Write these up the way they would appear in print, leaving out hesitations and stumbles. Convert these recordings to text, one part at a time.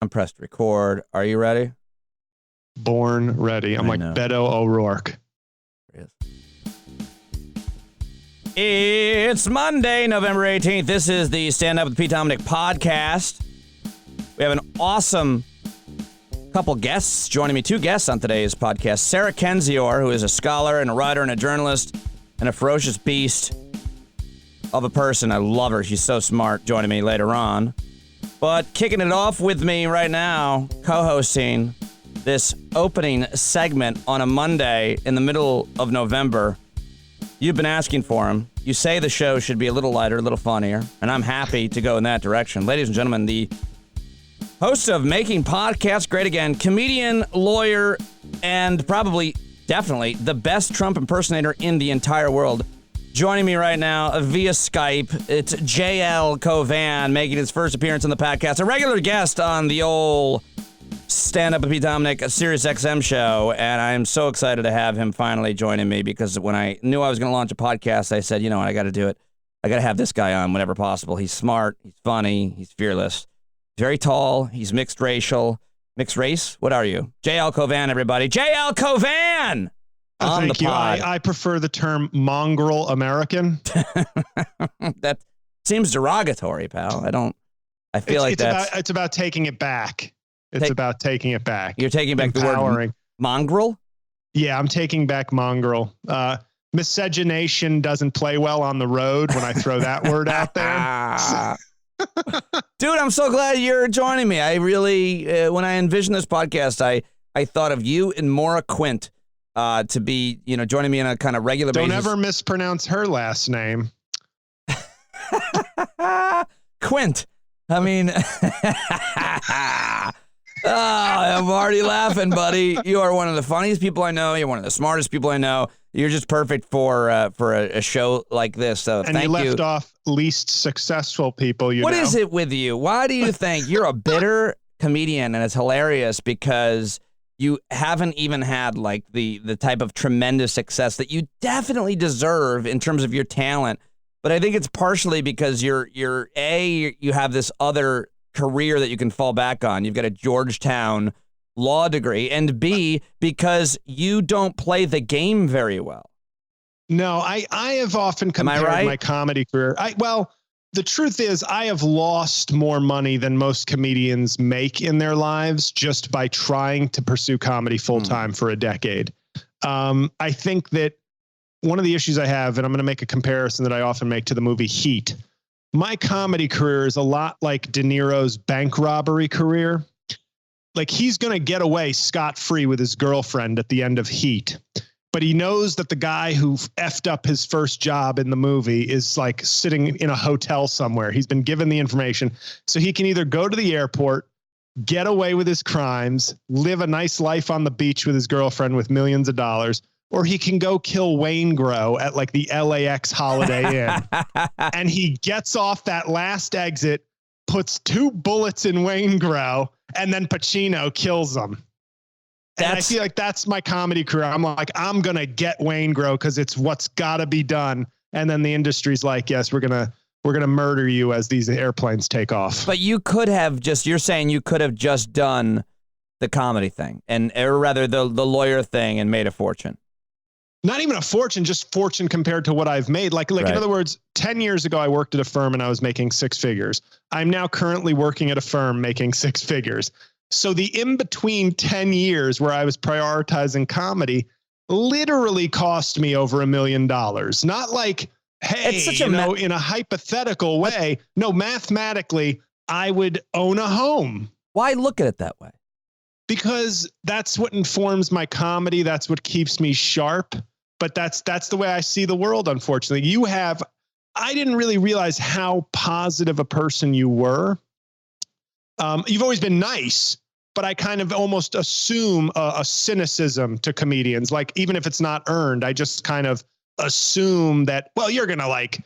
I'm pressed record. Are you ready? Born ready. I'm like Beto O'Rourke. It's Monday, November 18th. This is the Stand Up with Pete Dominic podcast. We have an awesome couple guests joining me. Two guests on today's podcast. Sarah Kendzior, who is a scholar and a writer and a journalist and a ferocious beast of a person. I love her. She's so smart. Joining me later on. But kicking it off with me right now, co-hosting this opening segment on a Monday in the middle of November. You've been asking for him. You say the show should be a little lighter, a little funnier, and I'm happy to go in that direction. Ladies and gentlemen, the host of Making Podcasts Great Again, comedian, lawyer, and definitely, the best Trump impersonator in the entire world. Joining me right now via Skype, it's JL Cauvin making his first appearance on the podcast, a regular guest on the old Stand Up with Pete Dominic, a Sirius XM show, and I'm so excited to have him finally joining me because when I knew I was going to launch a podcast, I said, you know what, I got to do it. I got to have this guy on whenever possible. He's smart, he's funny, he's fearless, very tall, he's mixed race. What are you? JL Cauvin, everybody. JL Cauvin! Thank you. I prefer the term mongrel American. That seems derogatory, pal. It's about taking it back. It's about taking it back. You're taking back the word mongrel? Yeah, I'm taking back mongrel. Miscegenation doesn't play well on the road when I throw that word out there. Dude, I'm so glad you're joining me. I really, when I envisioned this podcast, I thought of you and Maura Quint to be, joining me on a kind of regular basis. Don't ever mispronounce her last name. Quint. I mean, I'm already laughing, buddy. You are one of the funniest people I know. You're one of the smartest people I know. You're just perfect for a show like this. So and thank you. And you left off least successful people. What is it with you? Why do you think you're a bitter comedian? And it's hilarious because you haven't even had like the type of tremendous success that you definitely deserve in terms of your talent. But I think it's partially because you have this other career that you can fall back on. You've got a Georgetown law degree, and B, because you don't play the game very well. No, I have often compared my comedy career. The truth is I have lost more money than most comedians make in their lives just by trying to pursue comedy full time for a decade. I think that one of the issues I have, and I'm going to make a comparison that I often make to the movie Heat. My comedy career is a lot like De Niro's bank robbery career. Like he's going to get away scot-free with his girlfriend at the end of Heat. But he knows that the guy who effed up his first job in the movie is like sitting in a hotel somewhere. He's been given the information. So he can either go to the airport, get away with his crimes, live a nice life on the beach with his girlfriend with millions of dollars, or he can go kill Wayne Grow at like the LAX Holiday Inn. And he gets off that last exit, puts 2 bullets in Wayne Grow, and then Pacino kills him. And I feel like that's my comedy career. I'm like, I'm going to get Wayne Grow because it's what's got to be done. And then the industry's like, yes, we're going to murder you as these airplanes take off. But you're saying you could have just done the comedy thing or rather the lawyer thing and made a fortune. Not even a fortune, just fortune compared to what I've made. Like right. In other words, 10 years ago, I worked at a firm and I was making 6 figures. I'm now currently working at a firm making 6 figures. So the in-between 10 years where I was prioritizing comedy literally cost me over $1 million. Not like, hey, in a hypothetical way. No, mathematically, I would own a home. Why look at it that way? Because that's what informs my comedy. That's what keeps me sharp. But that's the way I see the world, unfortunately. I didn't really realize how positive a person you were. You've always been nice, but I kind of almost assume a cynicism to comedians. Like, even if it's not earned, I just kind of assume that, well, you're going to like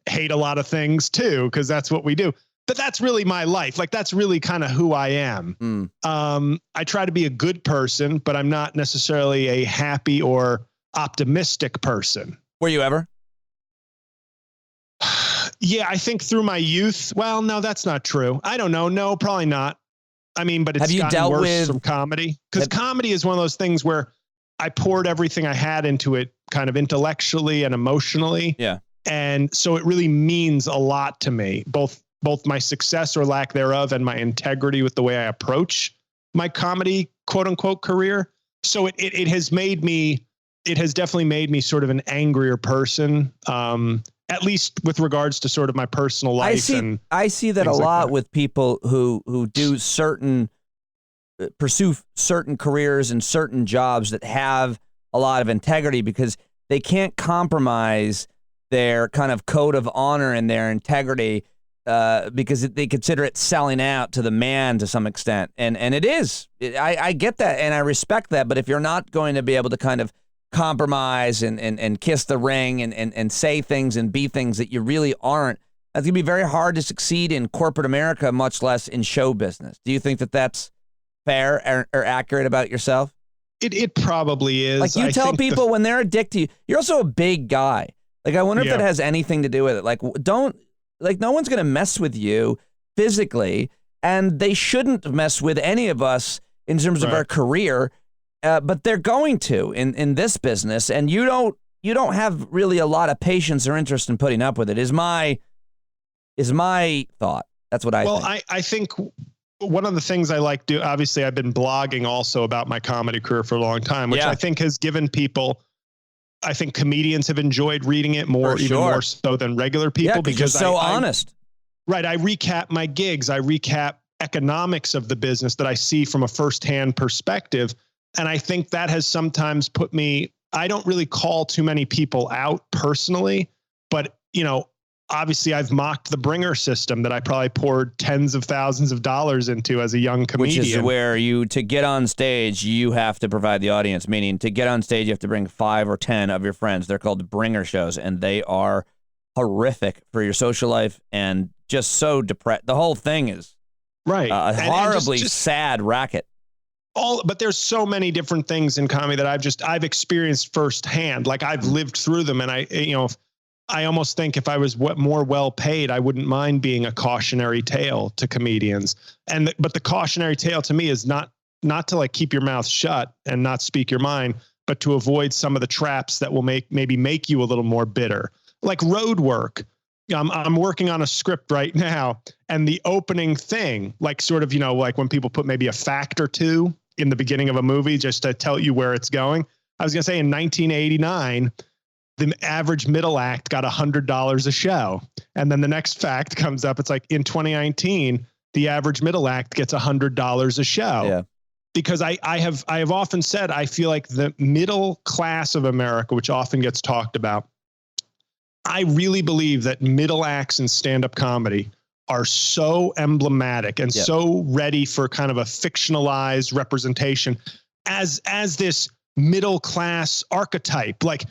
hate a lot of things too, because that's what we do. But that's really my life. Like, that's really kind of who I am. I try to be a good person, but I'm not necessarily a happy or optimistic person. Were you ever? Yeah, I think through my youth. Well, no, that's not true. I don't know. No, probably not. I mean, but it's gotten worse from comedy. Because comedy is one of those things where I poured everything I had into it kind of intellectually and emotionally. Yeah. And so it really means a lot to me, both my success or lack thereof and my integrity with the way I approach my comedy, quote unquote, career. So it has definitely made me sort of an angrier person, at least with regards to sort of my personal life. I see that a lot with people who pursue certain careers and certain jobs that have a lot of integrity, because they can't compromise their kind of code of honor and their integrity, because they consider it selling out to the man to some extent. And it is. I get that and I respect that. But if you're not going to be able to kind of compromise and kiss the ring and say things and be things that you really aren't, that's going to be very hard to succeed in corporate America, much less in show business. Do you think that that's fair or accurate about yourself? It probably is. Like, you tell people when they're addicted, you're also a big guy. Like, I wonder if that has anything to do with it. Like, no one's going to mess with you physically, and they shouldn't mess with any of us in terms of our career, but they're going to in this business, and you don't have really a lot of patience or interest in putting up with it, is my thought. That's what I think. Well, I think one of the things I like to do, obviously I've been blogging also about my comedy career for a long time, which I think has given people, I think comedians have enjoyed reading it more, even more so than regular people, because you're so honest. Right. I recap my gigs. I recap economics of the business that I see from a firsthand perspective. And I think that has sometimes put me, I don't really call too many people out personally, but obviously I've mocked the bringer system that I probably poured tens of thousands of dollars into as a young comedian. Which is where to get on stage, you have to provide the audience, meaning to get on stage, you have to bring 5 or 10 of your friends. They're called bringer shows, and they are horrific for your social life and just so depressed. The whole thing is a horribly sad racket. But there's so many different things in comedy that I've experienced firsthand. Like, I've lived through them, and I almost think if I was more well paid, I wouldn't mind being a cautionary tale to comedians. But the cautionary tale to me is not to like keep your mouth shut and not speak your mind, but to avoid some of the traps that will maybe make you a little more bitter. Like road work. I'm working on a script right now, and the opening thing, like sort of, like when people put maybe a fact or two in the beginning of a movie just to tell you where it's going. I was going to say in 1989, the average middle act got $100 a show. And then the next fact comes up. It's like in 2019, the average middle act gets $100 a show. Yeah. Because I have often said, I feel like the middle class of America, which often gets talked about, I really believe that middle acts in stand-up comedy are so emblematic and so ready for kind of a fictionalized representation as this middle class archetype. Like,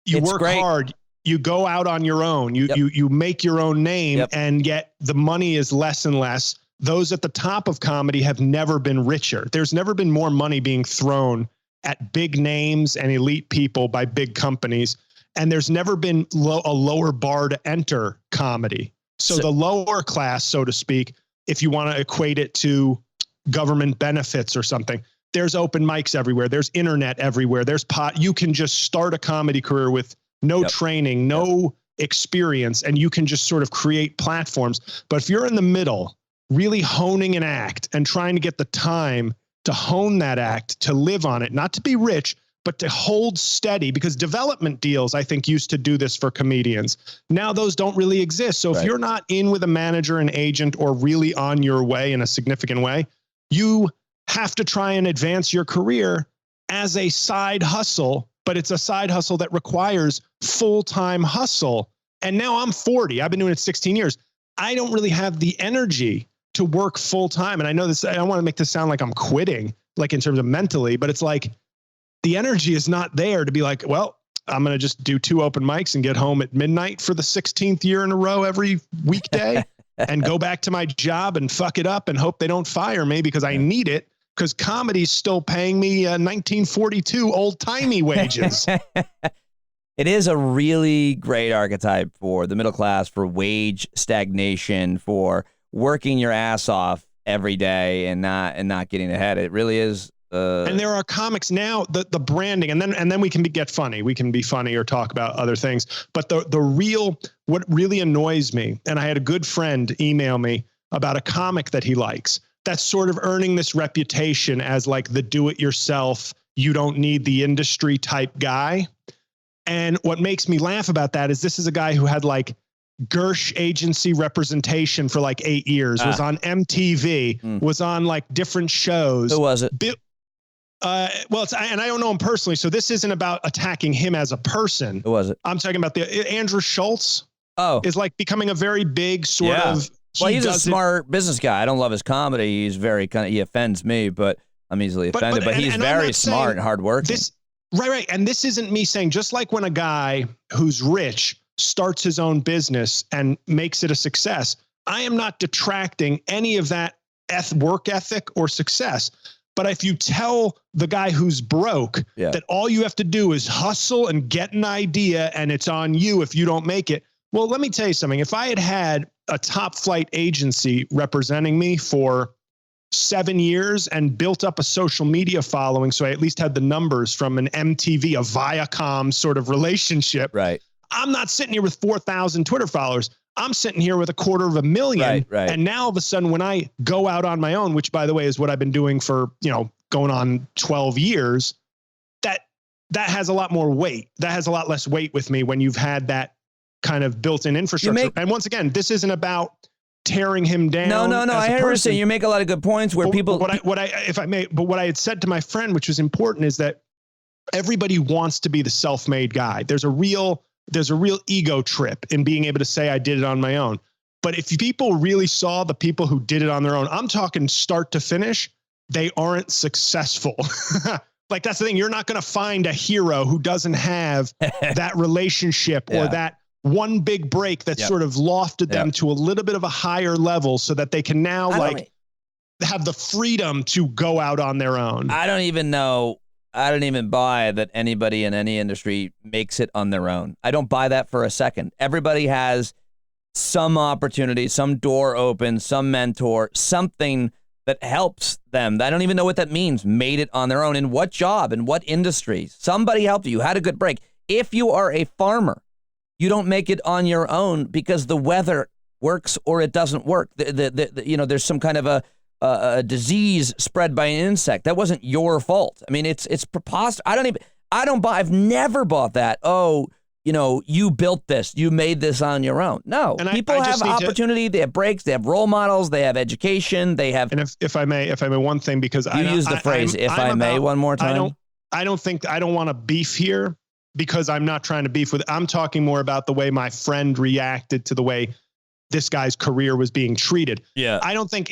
you work hard, you go out on your own, you make your own name, and yet the money is less and less. Those at the top of comedy have never been richer. There's never been more money being thrown at big names and elite people by big companies. And there's never been a lower bar to enter comedy. So the lower class, so to speak, if you want to equate it to government benefits or something, there's open mics everywhere. There's internet everywhere. There's you can just start a comedy career with no training, no experience, and you can just sort of create platforms. But if you're in the middle, really honing an act and trying to get the time to hone that act, to live on it, not to be rich, but to hold steady, because development deals, I think, used to do this for comedians. Now those don't really exist. So if you're not in with a manager, an agent, or really on your way in a significant way, you have to try and advance your career as a side hustle, but it's a side hustle that requires full-time hustle. And now I'm 40. I've been doing it 16 years. I don't really have the energy to work full-time. And I know this, I don't want to make this sound like I'm quitting, like in terms of mentally, but it's like, the energy is not there to be like, well, I'm going to just do 2 open mics and get home at midnight for the 16th year in a row every weekday and go back to my job and fuck it up and hope they don't fire me because I need it, because comedy's still paying me 1942 old-timey wages. It is a really great archetype for the middle class, for wage stagnation, for working your ass off every day and not getting ahead. It really is. And there are comics now, the branding, and then we can get funny. We can be funny or talk about other things. But what really annoys me, and I had a good friend email me about a comic that he likes that's sort of earning this reputation as like the do-it-yourself, you don't need the industry type guy. And what makes me laugh about that is this is a guy who had like Gersh agency representation for like 8 years, was on MTV, was on like different shows. Who was it? Well, and I don't know him personally, so this isn't about attacking him as a person. Who was it? I'm talking about Andrew Schultz. Oh, is like becoming a very big sort of. Well, he's a smart business guy. I don't love his comedy. He's very he offends me, but I'm easily offended. But he's very smart and hardworking. Right. And this isn't me saying, just like when a guy who's rich starts his own business and makes it a success, I am not detracting any of that work ethic or success. But if you tell the guy who's broke that all you have to do is hustle and get an idea and it's on you if you don't make it. Well, let me tell you something. If I had had a top flight agency representing me for 7 years and built up a social media following, so I at least had the numbers from an MTV, a Viacom sort of relationship. Right. I'm not sitting here with 4,000 Twitter followers. I'm sitting here with 250,000. Right. And now all of a sudden, when I go out on my own, which by the way is what I've been doing for, going on 12 years, that has a lot more weight. That has a lot less weight with me when you've had that kind of built-in infrastructure. And once again, this isn't about tearing him down. No. I heard you say you make a lot of good points where people. What I had said to my friend, which was important, is that everybody wants to be the self-made guy. There's a real ego trip in being able to say I did it on my own. But if people really saw the people who did it on their own, I'm talking start to finish, they aren't successful. Like that's the thing. You're not going to find a hero who doesn't have that relationship or that one big break that sort of lofted them to a little bit of a higher level so that they can now have the freedom to go out on their own. I don't even buy that anybody in any industry makes it on their own. I don't buy that for a second. Everybody has some opportunity, some door open, some mentor, something that helps them. I don't even know what that means. Made it on their own. In what job? In what industry? Somebody helped you. Had a good break. If you are a farmer, you don't make it on your own because the weather works or it doesn't work. There's some kind of a disease spread by an insect. That wasn't your fault. I mean, it's preposterous. I've never bought that. Oh, you built this, you made this on your own. No, and people have opportunity. They have breaks. They have role models. They have education. They have. And if I may, one thing, because you use the phrase "if I may" one more time. I don't want to beef here because I'm not trying to beef with. I'm talking more about the way my friend reacted to the way this guy's career was being treated. Yeah. I don't think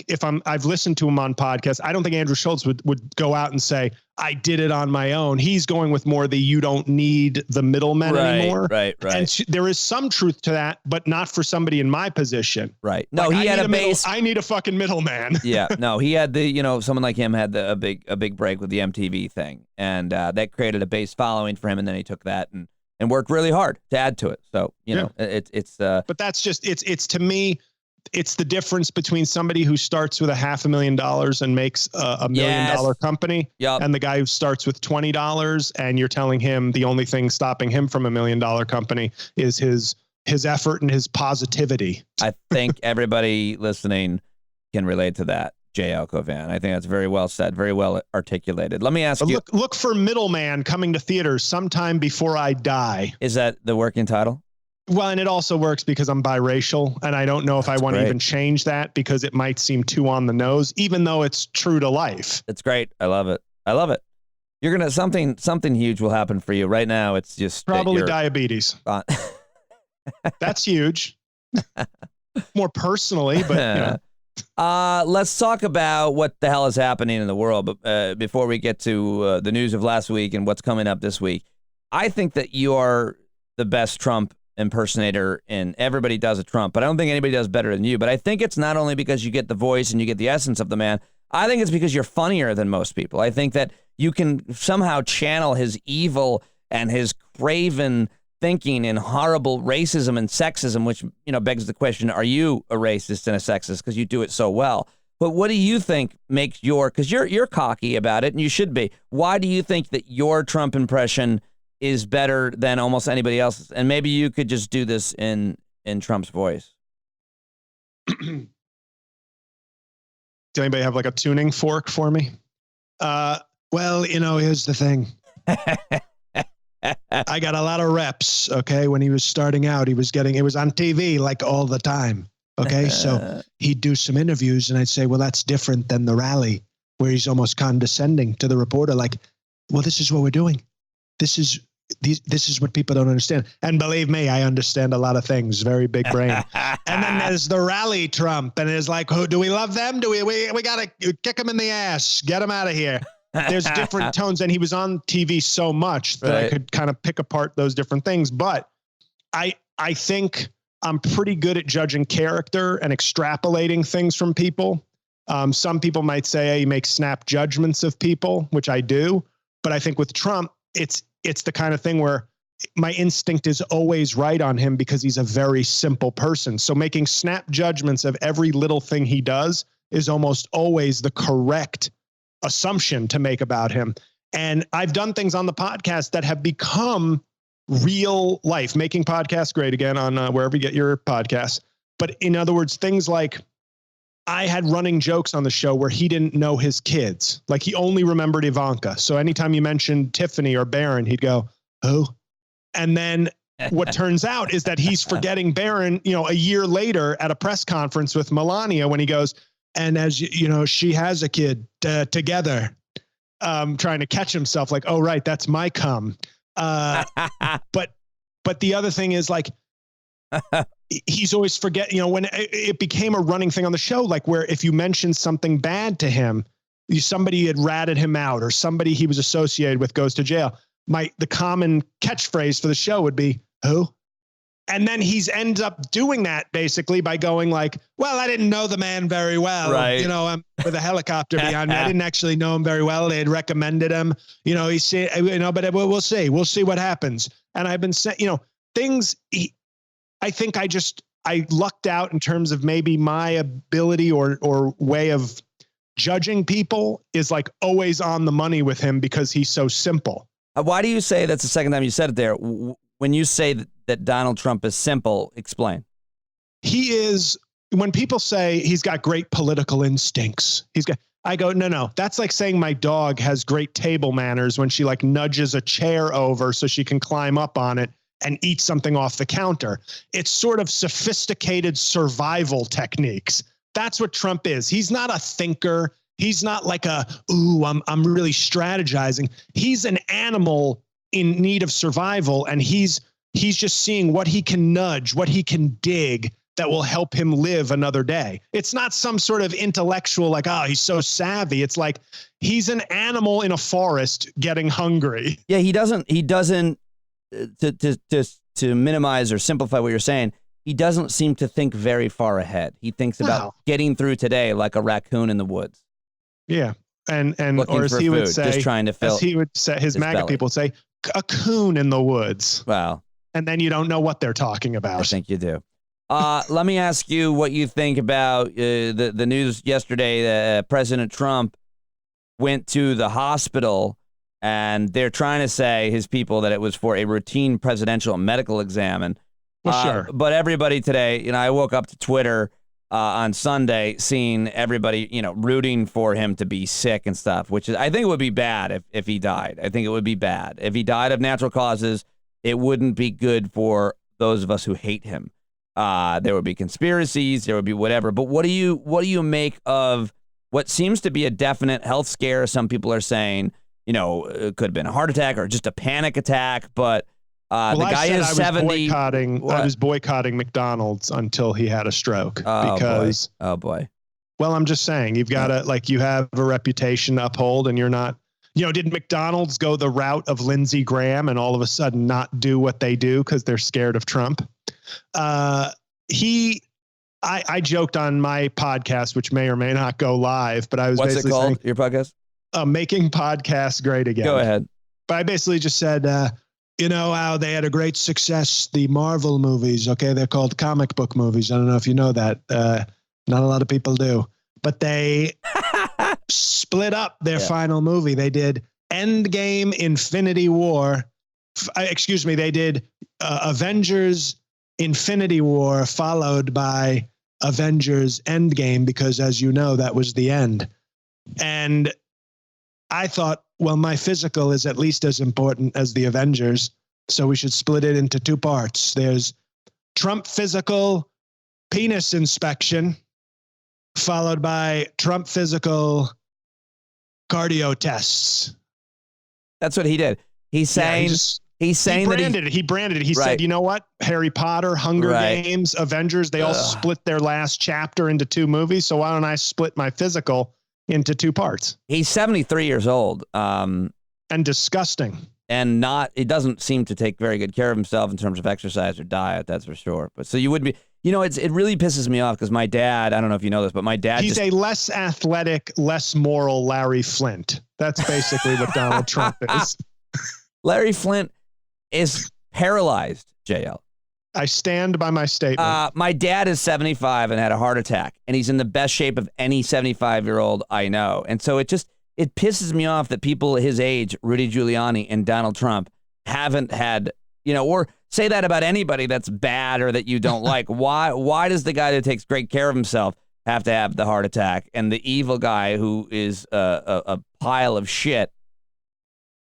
if I've listened to him on podcasts, I don't think Andrew Schultz would go out and say, I did it on my own. He's going with more you don't need the middlemen anymore. Right. And there is some truth to that, but not for somebody in my position. Right. No, he had a base. I need a fucking middleman. Yeah. No, he had someone like him had a big break with the MTV thing. And that created a base following for him. And then he took that and worked really hard to add to it. So, it's but that's just, it's to me, it's the difference between somebody who starts with $500,000 and makes a $1 million company and the guy who starts with $20 and you're telling him the only thing stopping him from $1 million company is his effort and his positivity. I think everybody listening can relate to that. JL Cauvin. I think that's very well said, very well articulated. Let me ask you. Look for Middleman coming to theaters sometime before I die. Is that the working title? Well, and it also works because I'm biracial, and I don't know if I want to even change that because it might seem too on the nose, even though it's true to life. It's great. I love it. You're gonna something huge will happen for you right now. It's just probably diabetes. That's huge. More personally, but let's talk about what the hell is happening in the world. But before we get to the news of last week and what's coming up this week, I think that you are the best Trump impersonator, and everybody does a Trump, but I don't think anybody does better than you. But I think it's not only because you get the voice and you get the essence of the man. I think it's because you're funnier than most people. I think that you can somehow channel his evil and his craven thinking and horrible racism and sexism, which, begs the question, are you a racist and a sexist because you do it so well? But what do you think makes because you're cocky about it and you should be. Why do you think that your Trump impression is better than almost anybody else's? And maybe you could just do this in Trump's voice. Does anybody have like a tuning fork for me? Well, here's the thing. I got a lot of reps. Okay. When he was starting out, it was on TV like all the time. Okay. So he'd do some interviews and I'd say, well, that's different than the rally where he's almost condescending to the reporter. Like, well, this is what we're doing. This is what people don't understand. And believe me, I understand a lot of things. Very big brain. And then there's the rally Trump. And it's like, who do we love them? Do we got to kick them in the ass, get them out of here. There's different tones. And he was on TV so much that I could kind of pick apart those different things. But I think I'm pretty good at judging character and extrapolating things from people. Some people might say he makes snap judgments of people, which I do. But I think with Trump, it's the kind of thing where my instinct is always right on him because he's a very simple person. So making snap judgments of every little thing he does is almost always the correct assumption to make about him. And I've done things on the podcast that have become real life, making podcasts great again on wherever you get your podcasts. But in other words, things like I had running jokes on the show where he didn't know his kids. Like he only remembered Ivanka. So anytime you mentioned Tiffany or Barron, he'd go, who? And then what turns out is that he's forgetting Barron, a year later at a press conference with Melania when he goes, and as she has a kid together, trying to catch himself like, oh, right, that's my cum. But the other thing is like, he's always when it became a running thing on the show, like where if you mentioned something bad to him, somebody had ratted him out or somebody he was associated with goes to jail. The common catchphrase for the show would be, who? And then ends up doing that basically by going like, well, I didn't know the man very well. Right. I'm with a helicopter behind me. I didn't actually know him very well. They had recommended him, he said, but we'll see. We'll see what happens. And I've been saying, things, I think I lucked out in terms of maybe my ability or way of judging people is like always on the money with him because he's so simple. Why do you say that's the second time you said it there? When you say that Donald Trump is simple, explain. He is, when people say he's got great political instincts, I go, no, that's like saying my dog has great table manners when she like nudges a chair over so she can climb up on it and eat something off the counter. It's sort of sophisticated survival techniques. That's what Trump is. He's not a thinker. He's not like I'm really strategizing. He's an animal in need of survival. And he's just seeing what he can nudge, what he can dig that will help him live another day. It's not some sort of intellectual, like, he's so savvy. It's like, he's an animal in a forest getting hungry. Yeah. He doesn't to minimize or simplify what you're saying, he doesn't seem to think very far ahead. He thinks about getting through today like a raccoon in the woods. Yeah. And or as he food, would say, just trying to fill as he would say, his MAGA people would say, a coon in the woods. Wow. And then you don't know what they're talking about. I think you do. Let me ask you what you think about the news yesterday that President Trump went to the hospital and they're trying to say, his people, that it was for a routine presidential medical exam. And, sure. But everybody today, I woke up to Twitter on Sunday seeing everybody, rooting for him to be sick and stuff, which is, I think it would be bad if he died. I think it would be bad. If he died of natural causes, it wouldn't be good for those of us who hate him. There would be conspiracies, there would be whatever. But what do you make of what seems to be a definite health scare? Some people are saying, it could have been a heart attack or just a panic attack, but the guy is 70. I was boycotting McDonald's until he had a stroke because. Oh boy. Well, I'm just saying, you've got to, you have a reputation to uphold, and you're not, did McDonald's go the route of Lindsey Graham and all of a sudden not do what they do because they're scared of Trump? I joked on my podcast, which may or may not go live, but I was basically saying, your podcast? Making podcasts great again. Go ahead. But I basically just said, you know how they had a great success, the Marvel movies. Okay, they're called comic book movies. I don't know if you know that. Not a lot of people do. But they split up their final movie. They did Endgame, Infinity War. They did Avengers, Infinity War, followed by Avengers Endgame, because as you know, that was the end. And I thought, well, my physical is at least as important as the Avengers, so we should split it into two parts. There's Trump physical penis inspection, followed by Trump physical cardio tests. That's what he did. He's saying he branded it. He said, you know what? Harry Potter, Hunger Games, Avengers, they all split their last chapter into two movies. So why don't I split my physical into two parts? He's 73 years old. And disgusting. And he doesn't seem to take very good care of himself in terms of exercise or diet, that's for sure. But so you would be, it really pisses me off because my dad, I don't know if you know this, but my dad, he's a less athletic, less moral Larry Flynt. That's basically what Donald Trump is. Larry Flynt is paralyzed, JL. I stand by my statement. My dad is 75 and had a heart attack, and he's in the best shape of any 75-year-old I know. And so it pisses me off that people his age, Rudy Giuliani and Donald Trump, haven't had, or say that about anybody that's bad or that you don't like. Why does the guy that takes great care of himself have to have the heart attack, and the evil guy who is a pile of shit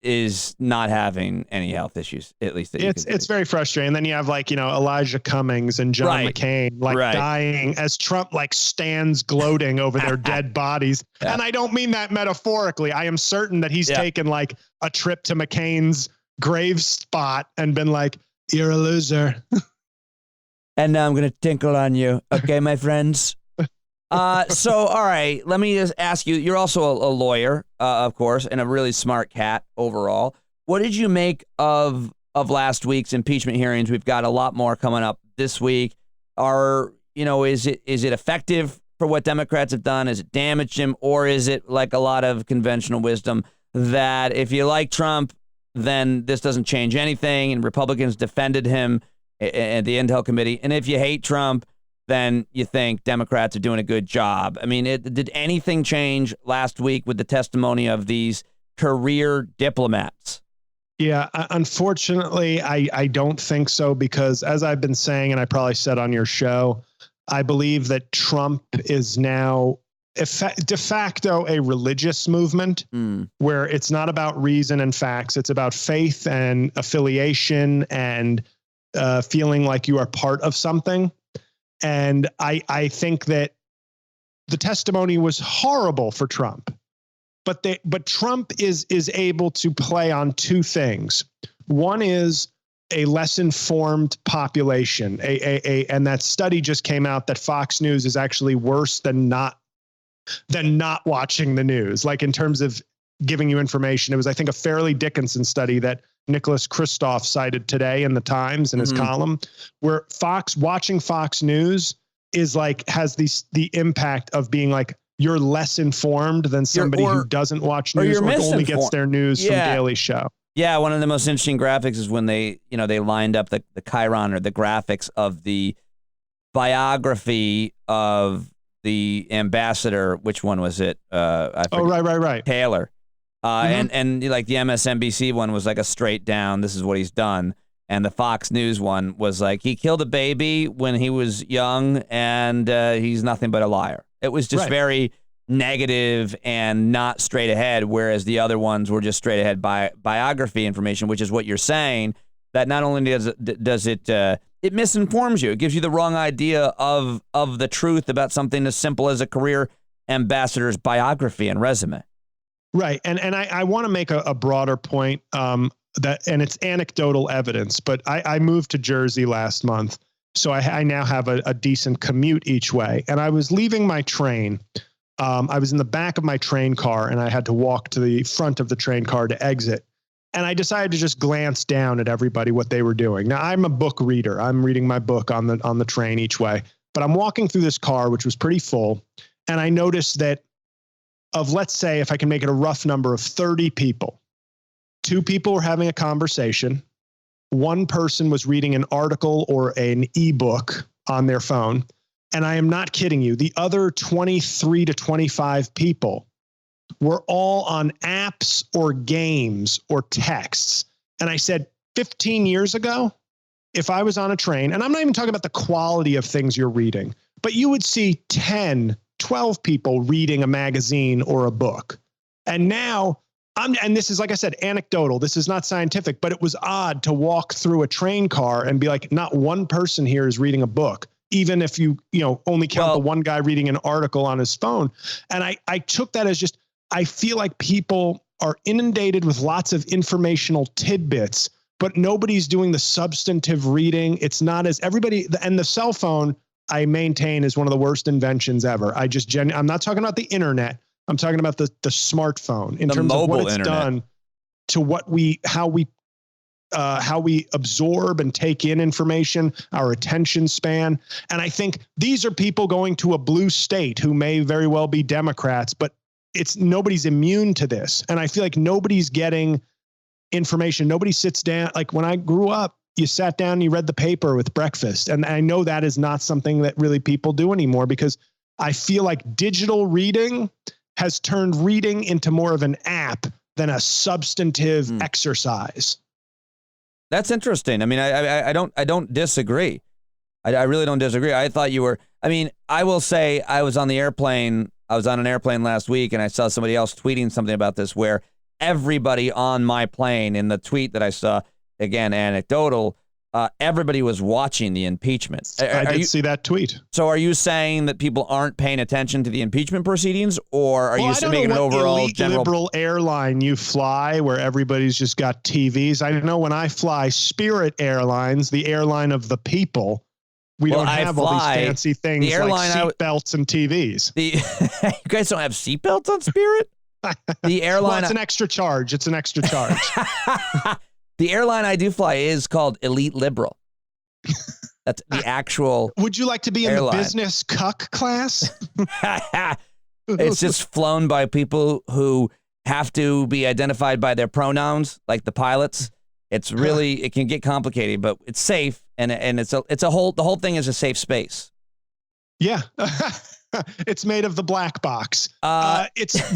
is not having any health issues, at least that it's very frustrating. And then you have Elijah Cummings and John McCain dying as Trump stands gloating over their dead bodies. Yeah. And I don't mean that metaphorically. I am certain that he's taken a trip to McCain's grave spot and been like, "You're a loser." And now I'm going to tinkle on you. Okay, my friends. So, all right, let me just ask you, you're also a lawyer, of course, and a really smart cat overall. What did you make of last week's impeachment hearings? We've got a lot more coming up this week. Is it effective for what Democrats have done? Has it damaged him? Or is it like a lot of conventional wisdom that if you like Trump, then this doesn't change anything, and Republicans defended him at the Intel Committee, and if you hate Trump, then you think Democrats are doing a good job? I mean, did anything change last week with the testimony of these career diplomats? Yeah, unfortunately, I don't think so, because as I've been saying, and I probably said on your show, I believe that Trump is now de facto a religious movement where it's not about reason and facts. It's about faith and affiliation and feeling like you are part of something. And I think that the testimony was horrible for Trump, but Trump is able to play on two things. One is a less informed population, and that study just came out that Fox News is actually worse than not watching the news. Like in terms of giving you information, it was, I think, a Fairleigh Dickinson study that Nicholas Kristof cited today in the Times in his column, where watching Fox News is has the impact of being you're less informed than somebody who doesn't watch news or only gets their news from Daily Show. Yeah, one of the most interesting graphics is when they lined up the chyron or the graphics of the biography of the ambassador. Which one was it? Right. Taylor. And the MSNBC one was a straight down, this is what he's done. And the Fox News one was he killed a baby when he was young and he's nothing but a liar. It was just very negative and not straight ahead, whereas the other ones were just straight ahead biography information, which is what you're saying, that not only does it it misinforms you, it gives you the wrong idea of the truth about something as simple as a career ambassador's biography and resume. Right. And I want to make a broader point and it's anecdotal evidence, but I moved to Jersey last month. So I now have a decent commute each way. And I was leaving my train. I was in the back of my train car and I had to walk to the front of the train car to exit. And I decided to just glance down at everybody, what they were doing. Now, I'm a book reader. I'm reading my book on the train each way. But I'm walking through this car, which was pretty full. And I noticed that let's say, if I can make it a rough number of 30 people, 2 people were having a conversation, one person was reading an article or an ebook on their phone. And I am not kidding you. The other 23 to 25 people were all on apps or games or texts. And I said, 15 years ago, if I was on a train, and I'm not even talking about the quality of things you're reading, but you would see 10, 12 people reading a magazine or a book. And now and this is, like I said, anecdotal. This is not scientific, but it was odd to walk through a train car and be like, not one person here is reading a book, even if you only count the one guy reading an article on his phone. And I took that as just, I feel like people are inundated with lots of informational tidbits, but nobody's doing the substantive reading. It's not as everybody, and the cell phone, I maintain, is one of the worst inventions ever. I'm not talking about the internet. I'm talking about the smartphone in terms of what it's done to how we absorb and take in information, our attention span. And I think these are people going to a blue state who may very well be Democrats, but nobody's immune to this. And I feel like nobody's getting information. Nobody sits down. Like when I grew up, you sat down and you read the paper with breakfast. And I know that is not something that really people do anymore, because I feel like digital reading has turned reading into more of an app than a substantive exercise. That's interesting. I mean, I don't disagree. I really don't disagree. I thought you were, I will say I was on an airplane last week, and I saw somebody else tweeting something about this, where everybody on my plane, in the tweet that I saw, again, anecdotal, everybody was watching the impeachment. I did see that tweet. So are you saying that people aren't paying attention to the impeachment proceedings, or are you making an overall general liberal airline you fly where everybody's just got TVs? I know when I fly Spirit Airlines, the airline of the people, we don't have all these fancy things like seat belts and TVs. You guys don't have seat belts on Spirit? The airline. It's an extra charge. The airline I do fly is called Elite Liberal. That's the actual. Would you like to be airline. In the business cuck class? It's just flown by people who have to be identified by their pronouns, like the pilots. It's really, it can get complicated, but it's safe, and the whole thing is a safe space. Yeah. It's made of the black box. But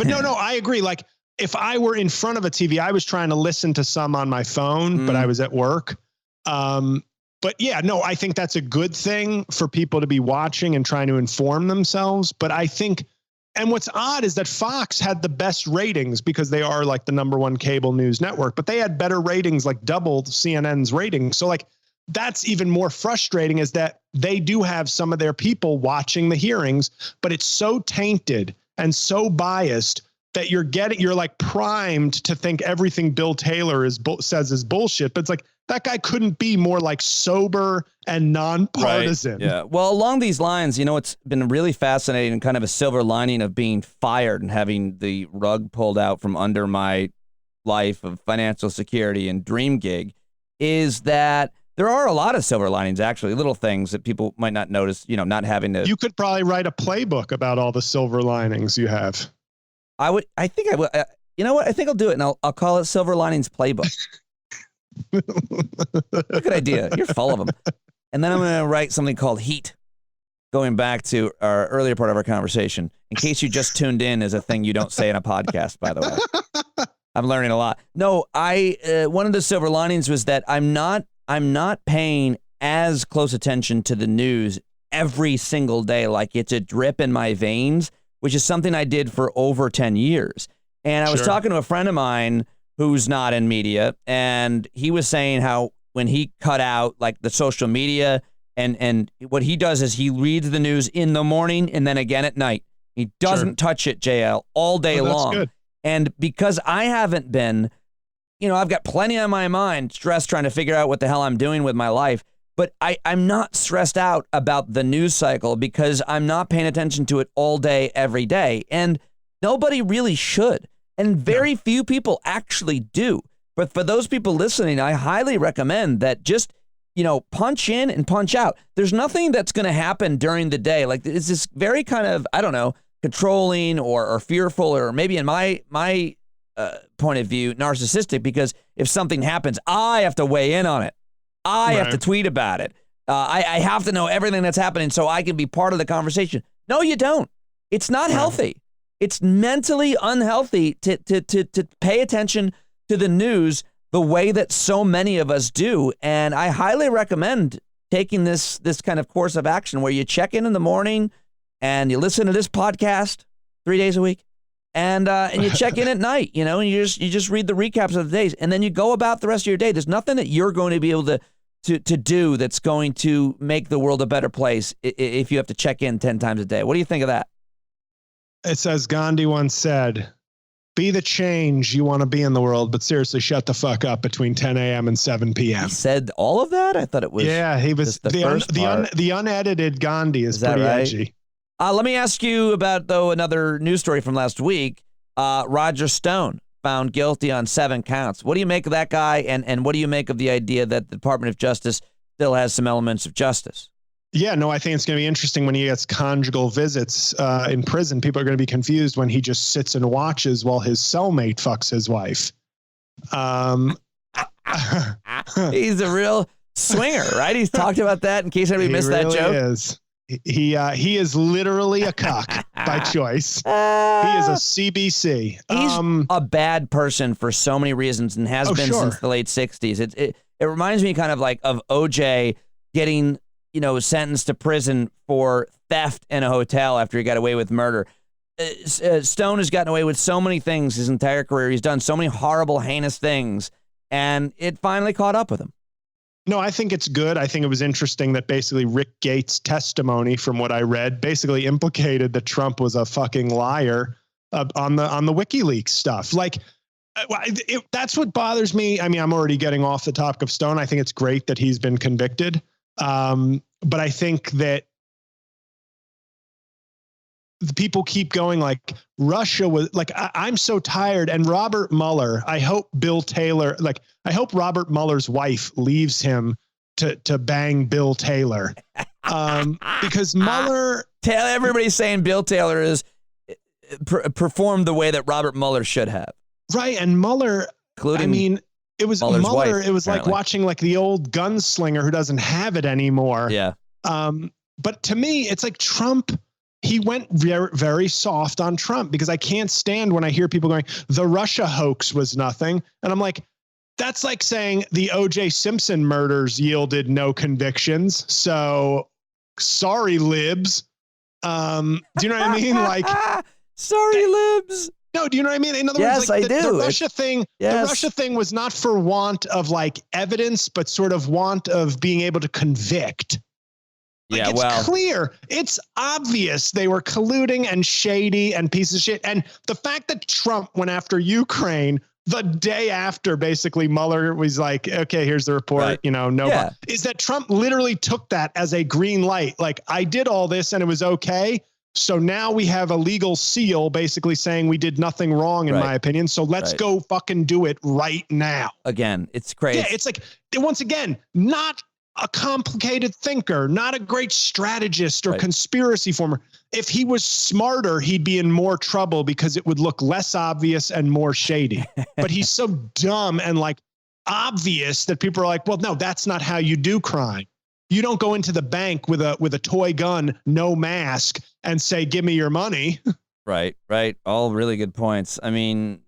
no, I agree. Like, if I were in front of a TV, I was trying to listen to some on my phone, but I was at work. But yeah, no, I think that's a good thing for people to be watching and trying to inform themselves. But I think, and what's odd is that Fox had the best ratings because they are like the #1 cable news network, but they had better ratings, like doubled CNN's ratings. So like, that's even more frustrating, is that they do have some of their people watching the hearings, but it's so tainted and so biased that you're like primed to think everything Bill Taylor says is bullshit. But it's like, that guy couldn't be more like sober and nonpartisan. Right. Yeah. Well, along these lines, it's been really fascinating, kind of a silver lining of being fired and having the rug pulled out from under my life of financial security and dream gig, is that there are a lot of silver linings, actually, little things that people might not notice, not having to. You could probably write a playbook about all the silver linings you have. I think I will. You know what? I think I'll do it, and I'll call it Silver Linings Playbook. Good idea. You're full of them. And then I'm going to write something called Heat, going back to our earlier part of our conversation. In case you just tuned in, is a thing you don't say in a podcast, by the way. I'm learning a lot. No, one of the silver linings was that I'm not paying as close attention to the news every single day, like it's a drip in my veins, which is something I did for over 10 years. And I was talking to a friend of mine who's not in media, and he was saying how when he cut out like the social media, and what he does is he reads the news in the morning and then again at night. He doesn't touch it, JL, all day long. Good. And because I haven't been, I've got plenty on my mind, stress trying to figure out what the hell I'm doing with my life. But I'm not stressed out about the news cycle because I'm not paying attention to it all day, every day. And nobody really should. And very few people actually do. But for those people listening, I highly recommend that just, punch in and punch out. There's nothing that's going to happen during the day. Like, it's this very kind of, I don't know, controlling or fearful, or maybe in my point of view, narcissistic, because if something happens, I have to weigh in on it. I have to tweet about it. I have to know everything that's happening so I can be part of the conversation. No, you don't. It's not healthy. It's mentally unhealthy to pay attention to the news the way that so many of us do. And I highly recommend taking this kind of course of action where you check in the morning and you listen to this podcast 3 days a week, and you check in at night, and you just read the recaps of the days, and then you go about the rest of your day. There's nothing that you're going to be able to do that's going to make the world a better place if you have to check in 10 times a day. What do you think of that? It says Gandhi once said, be the change you want to be in the world, but seriously, shut the fuck up between 10 a.m. and 7 p.m. He said all of that? I thought it was. Yeah, he was the unedited Gandhi is pretty right? edgy. Let me ask you about, though, another news story from last week. Roger Stone found guilty on 7 counts. What do you make of that guy? And what do you make of the idea that the Department of Justice still has some elements of justice? Yeah, no, I think it's going to be interesting when he gets conjugal visits in prison. People are going to be confused when he just sits and watches while his cellmate fucks his wife. He's a real swinger, right? He's talked about that in case anybody missed that joke. Is. He is literally a cock by choice. He is a CBC. He's a bad person for so many reasons and has been since the late 60s. It reminds me kind of like of OJ getting sentenced to prison for theft in a hotel after he got away with murder. Stone has gotten away with so many things his entire career. He's done so many horrible, heinous things, and it finally caught up with him. No, I think it's good. I think it was interesting that basically Rick Gates' testimony, from what I read, basically implicated that Trump was a fucking liar on the WikiLeaks stuff. Like, that's what bothers me. I mean, I'm already getting off the topic of Stone. I think it's great that he's been convicted. But I think that the people keep going like Russia was like, I'm so tired. And Robert Mueller, I hope Robert Mueller's wife leaves him to bang Bill Taylor. Because Mueller, everybody's saying Bill Taylor is performed the way that Robert Mueller should have. Right. And Mueller, it was Mueller's Mueller. Wife, it was apparently. Like watching like the old gunslinger who doesn't have it anymore. Yeah. But to me, it's like Trump. He went very, very soft on Trump because I can't stand when I hear people going, the Russia hoax was nothing. And I'm like, that's like saying the O.J. Simpson murders yielded no convictions. So sorry, libs. Do you know what I mean? Like, sorry, libs. No, do you know what I mean? In other yes, words, like I do. The Russia thing, yes. The Russia thing was not for want of like evidence, but sort of want of being able to convict. Like, it's clear. It's obvious they were colluding and shady and pieces of shit. And the fact that Trump went after Ukraine the day after basically Mueller was like, okay, here's the report, right. Is that Trump literally took that as a green light. Like, I did all this and it was okay. So now we have a legal seal basically saying we did nothing wrong, in my opinion. So let's go fucking do it right now. Again, it's crazy. Yeah, it's like, once again, not a complicated thinker, not a great strategist or conspiracy former. If he was smarter, he'd be in more trouble because it would look less obvious and more shady. But he's so dumb and like obvious that people are like, well, no, that's not how you do crime. You don't go into the bank with a toy gun, no mask, and say, give me your money. Right. All really good points. I mean,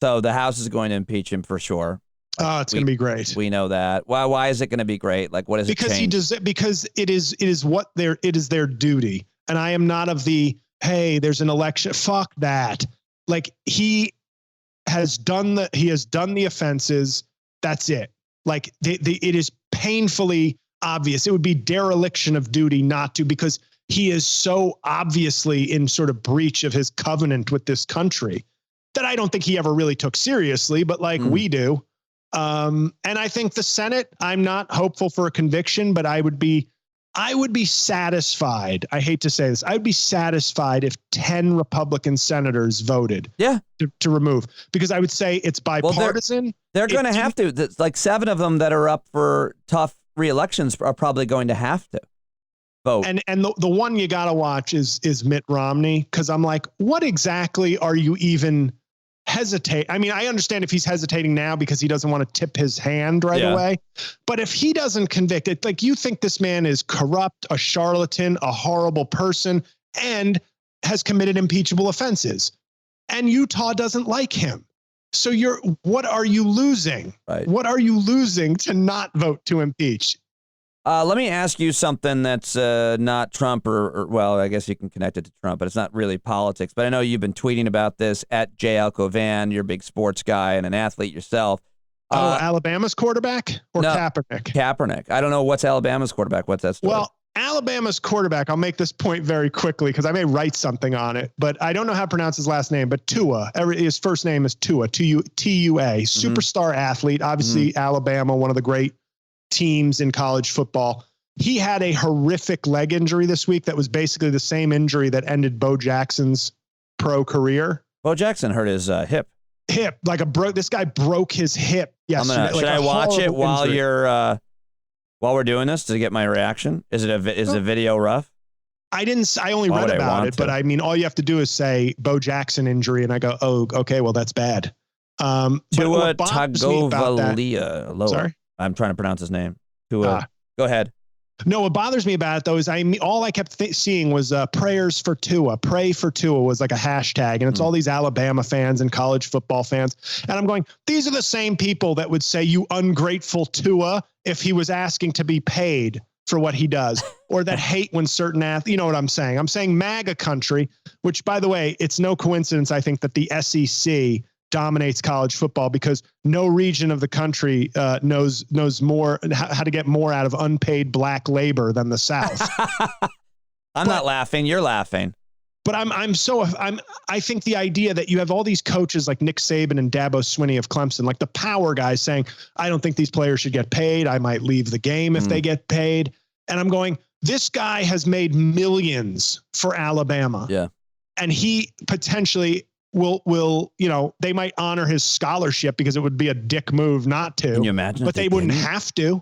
so the House is going to impeach him for sure. Oh, it's going to be great. We know that. Why is it going to be great? Like, what is it? Because it is their duty. And I am not of the, hey, there's an election. Fuck that. Like, he has done the offenses. That's it. Like, it is painfully obvious. It would be dereliction of duty not to, because he is so obviously in sort of breach of his covenant with this country that I don't think he ever really took seriously, but like we do. And I think the Senate, I'm not hopeful for a conviction, but I would be satisfied. I hate to say this. I would be satisfied if 10 Republican senators voted to remove, because I would say it's bipartisan. Well, they're going to have to. Like 7 of them that are up for tough re-elections are probably going to have to vote. And the one you got to watch is Mitt Romney, because I'm like, what exactly are you even hesitate. I mean, I understand if he's hesitating now because he doesn't want to tip his hand right away. But if he doesn't convict it, like you think this man is corrupt, a charlatan, a horrible person, and has committed impeachable offenses, and Utah doesn't like him. So what are you losing? Right. What are you losing to not vote to impeach? Let me ask you something that's not Trump or, well, I guess you can connect it to Trump, but it's not really politics. But I know you've been tweeting about this at JL Cauvin. You're a big sports guy and an athlete yourself. Alabama's quarterback or no, Kaepernick? Kaepernick. I don't know what's Alabama's quarterback. What's that story? Well, Alabama's quarterback, I'll make this point very quickly because I may write something on it, but I don't know how to pronounce his last name, but Tua. His first name is Tua, T-U-A, superstar athlete, obviously Alabama, one of the great teams in college football. He had a horrific leg injury this week that was basically the same injury that ended Bo Jackson's pro career. Bo Jackson hurt his hip. This guy broke his hip yesterday. Should I watch it while you're while we're doing this to get my reaction? Is the video rough? I only read about it, but I mean, all you have to do is say Bo Jackson injury, and I go, oh, okay, well, that's bad. Tua Tagovailoa. Sorry? I'm trying to pronounce his name. Tua. Go ahead. No, what bothers me about it, though, is all I kept seeing was prayers for Tua. Pray for Tua was like a hashtag, and it's all these Alabama fans and college football fans. And I'm going, these are the same people that would say, you ungrateful Tua, if he was asking to be paid for what he does, or that hate when certain athletes, you know what I'm saying? I'm saying MAGA country, which, by the way, it's no coincidence, I think, that the SEC dominates college football because no region of the country knows more how to get more out of unpaid black labor than the South. I'm not laughing. You're laughing. But I think the idea that you have all these coaches like Nick Saban and Dabo Swinney of Clemson, like the power guys saying, I don't think these players should get paid. I might leave the game if they get paid. And I'm going, this guy has made millions for Alabama. Yeah. And he potentially will, they might honor his scholarship because it would be a dick move not to. Can you imagine? But they wouldn't have to.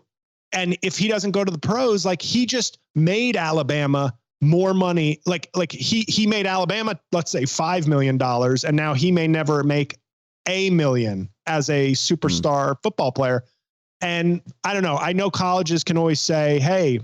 And if he doesn't go to the pros, like he just made Alabama more money. Like he made Alabama, let's say $5 million. And now he may never make $1 million as a superstar football player. And I don't know. I know colleges can always say, hey,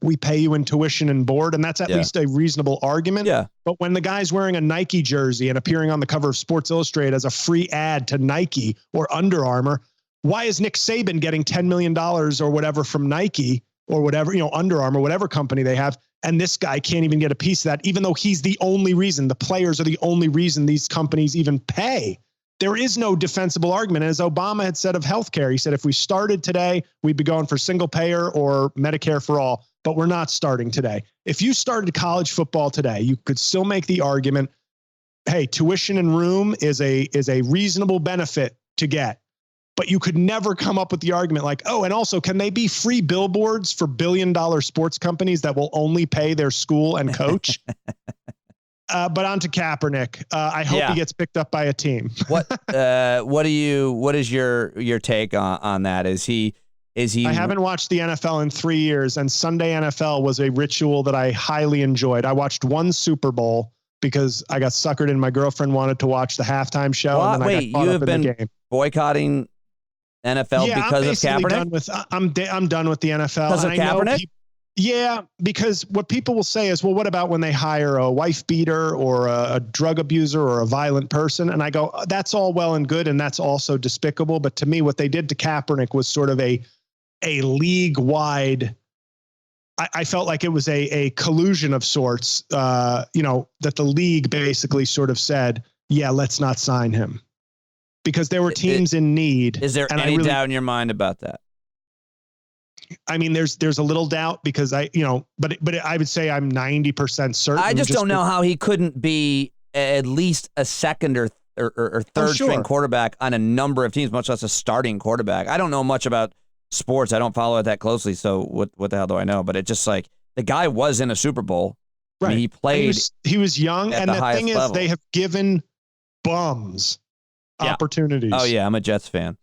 we pay you in tuition and board. And that's at least a reasonable argument. Yeah. But when the guy's wearing a Nike jersey and appearing on the cover of Sports Illustrated as a free ad to Nike or Under Armour, why is Nick Saban getting $10 million or whatever from Nike or whatever, Under Armour, whatever company they have, and this guy can't even get a piece of that, even though he's the only reason, the players are the only reason these companies even pay. There is no defensible argument. And as Obama had said of healthcare, he said, if we started today, we'd be going for single payer or Medicare for all, but we're not starting today. If you started college football today, you could still make the argument, hey, tuition and room is a reasonable benefit to get. But you could never come up with the argument like, oh, and also, can they be free billboards for billion-dollar sports companies that will only pay their school and coach? But on to Kaepernick. I hope he gets picked up by a team. What is your take on that? Is he? I haven't watched the NFL in 3 years, and Sunday NFL was a ritual that I highly enjoyed. I watched one Super Bowl because I got suckered in. My girlfriend wanted to watch the halftime show. Well, and then I got caught you up have been in the game. Boycotting NFL because of Kaepernick? I'm done with the NFL. Because of Kaepernick? Because what people will say is, well, what about when they hire a wife beater or a drug abuser or a violent person? And I go, that's all well and good, and that's also despicable. But to me, what they did to Kaepernick was sort of a league-wide. I felt like it was a collusion of sorts, that the league basically sort of said, yeah, let's not sign him. Because there were teams in need. Is there any doubt in your mind about that? I mean, there's a little doubt because but I would say I'm 90% certain. I just don't know how he couldn't be at least a second or third string quarterback on a number of teams, much less a starting quarterback. I don't know much about sports. I don't follow it that closely. So what the hell do I know? But it just like the guy was in a Super Bowl. Right. I mean, he played. He was young. And the thing is, they have given bums opportunities. Oh yeah. I'm a Jets fan.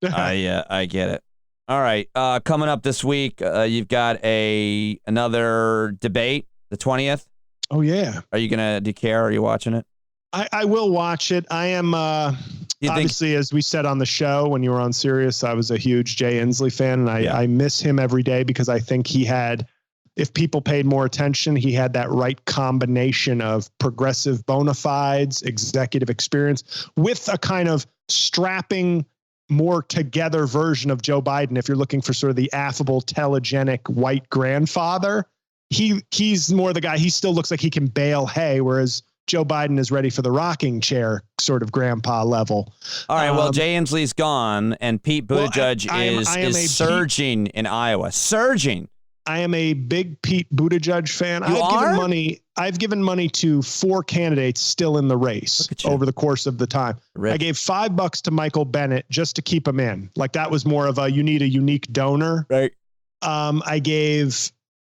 I get it. All right. Coming up this week, you've got another debate, the 20th. Oh yeah. Do you care? Are you watching it? I will watch it. I am obviously, as we said on the show when you were on Sirius, I was a huge Jay Inslee fan, and I miss him every day because I think he had, if people paid more attention, he had that right combination of progressive bona fides, executive experience, with a kind of strapping, more together version of Joe Biden. If you're looking for sort of the affable, telegenic white grandfather, he's more the guy. He still looks like he can bale hay, whereas Joe Biden is ready for the rocking chair sort of grandpa level. All right. Well, Jay Inslee's gone, and Pete Buttigieg is surging in Iowa. Surging. I am a big Pete Buttigieg fan. I've given money to 4 candidates still in the race over the course of the time. I gave $5 to Michael Bennet just to keep him in. Like, that was more of a, you need a unique donor. Right. I gave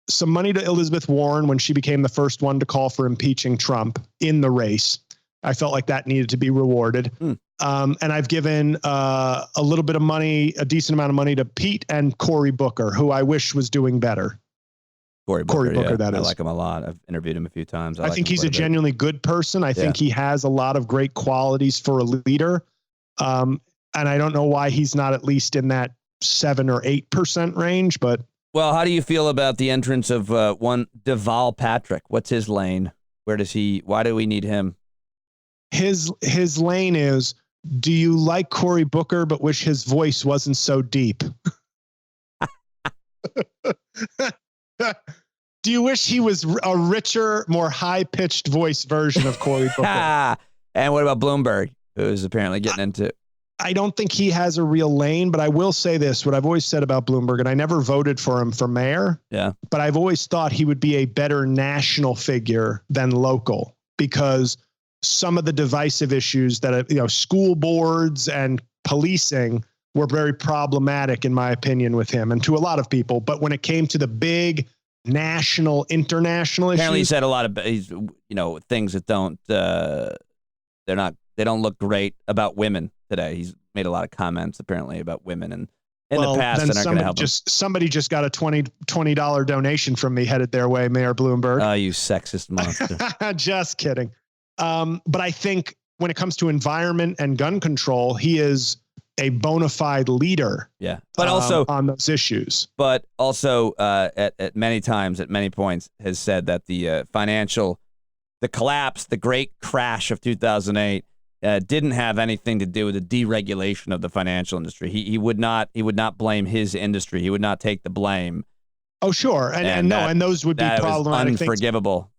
some money to Elizabeth Warren when she became the first one to call for impeaching Trump in the race. I felt like that needed to be rewarded. And I've given a little bit of money, a decent amount of money, to Pete and Cory Booker, who I wish was doing better. Cory Booker, that is. I like him a lot. I've interviewed him a few times. I think he's a genuinely good person. I think he has a lot of great qualities for a leader. And I don't know why he's not at least in that 7 or 8% range, but. Well, how do you feel about the entrance of one Deval Patrick? What's his lane? Why do we need him? His lane is, do you like Cory Booker but wish his voice wasn't so deep? Do you wish he was a richer, more high-pitched voice version of Cory Booker? And what about Bloomberg, who's apparently getting into... I don't think he has a real lane, but I will say this, what I've always said about Bloomberg, and I never voted for him for mayor, but I've always thought he would be a better national figure than local, because some of the divisive issues that, school boards and policing were very problematic, in my opinion, with him and to a lot of people. But when it came to the big national, international issues. Apparently he said a lot of, things that they don't look great about women today. He's made a lot of comments apparently about women, and in the past that aren't going to help him. Somebody just got a $20 donation from me headed their way, Mayor Bloomberg. Oh, you sexist monster. Just kidding. But I think when it comes to environment and gun control, he is a bona fide leader. Yeah. But also on those issues. But also at many times, at many points, has said that the collapse, the great crash of 2008, didn't have anything to do with the deregulation of the financial industry. He would not blame his industry. He would not take the blame. Oh, sure. And those would be problematic, unforgivable. Things.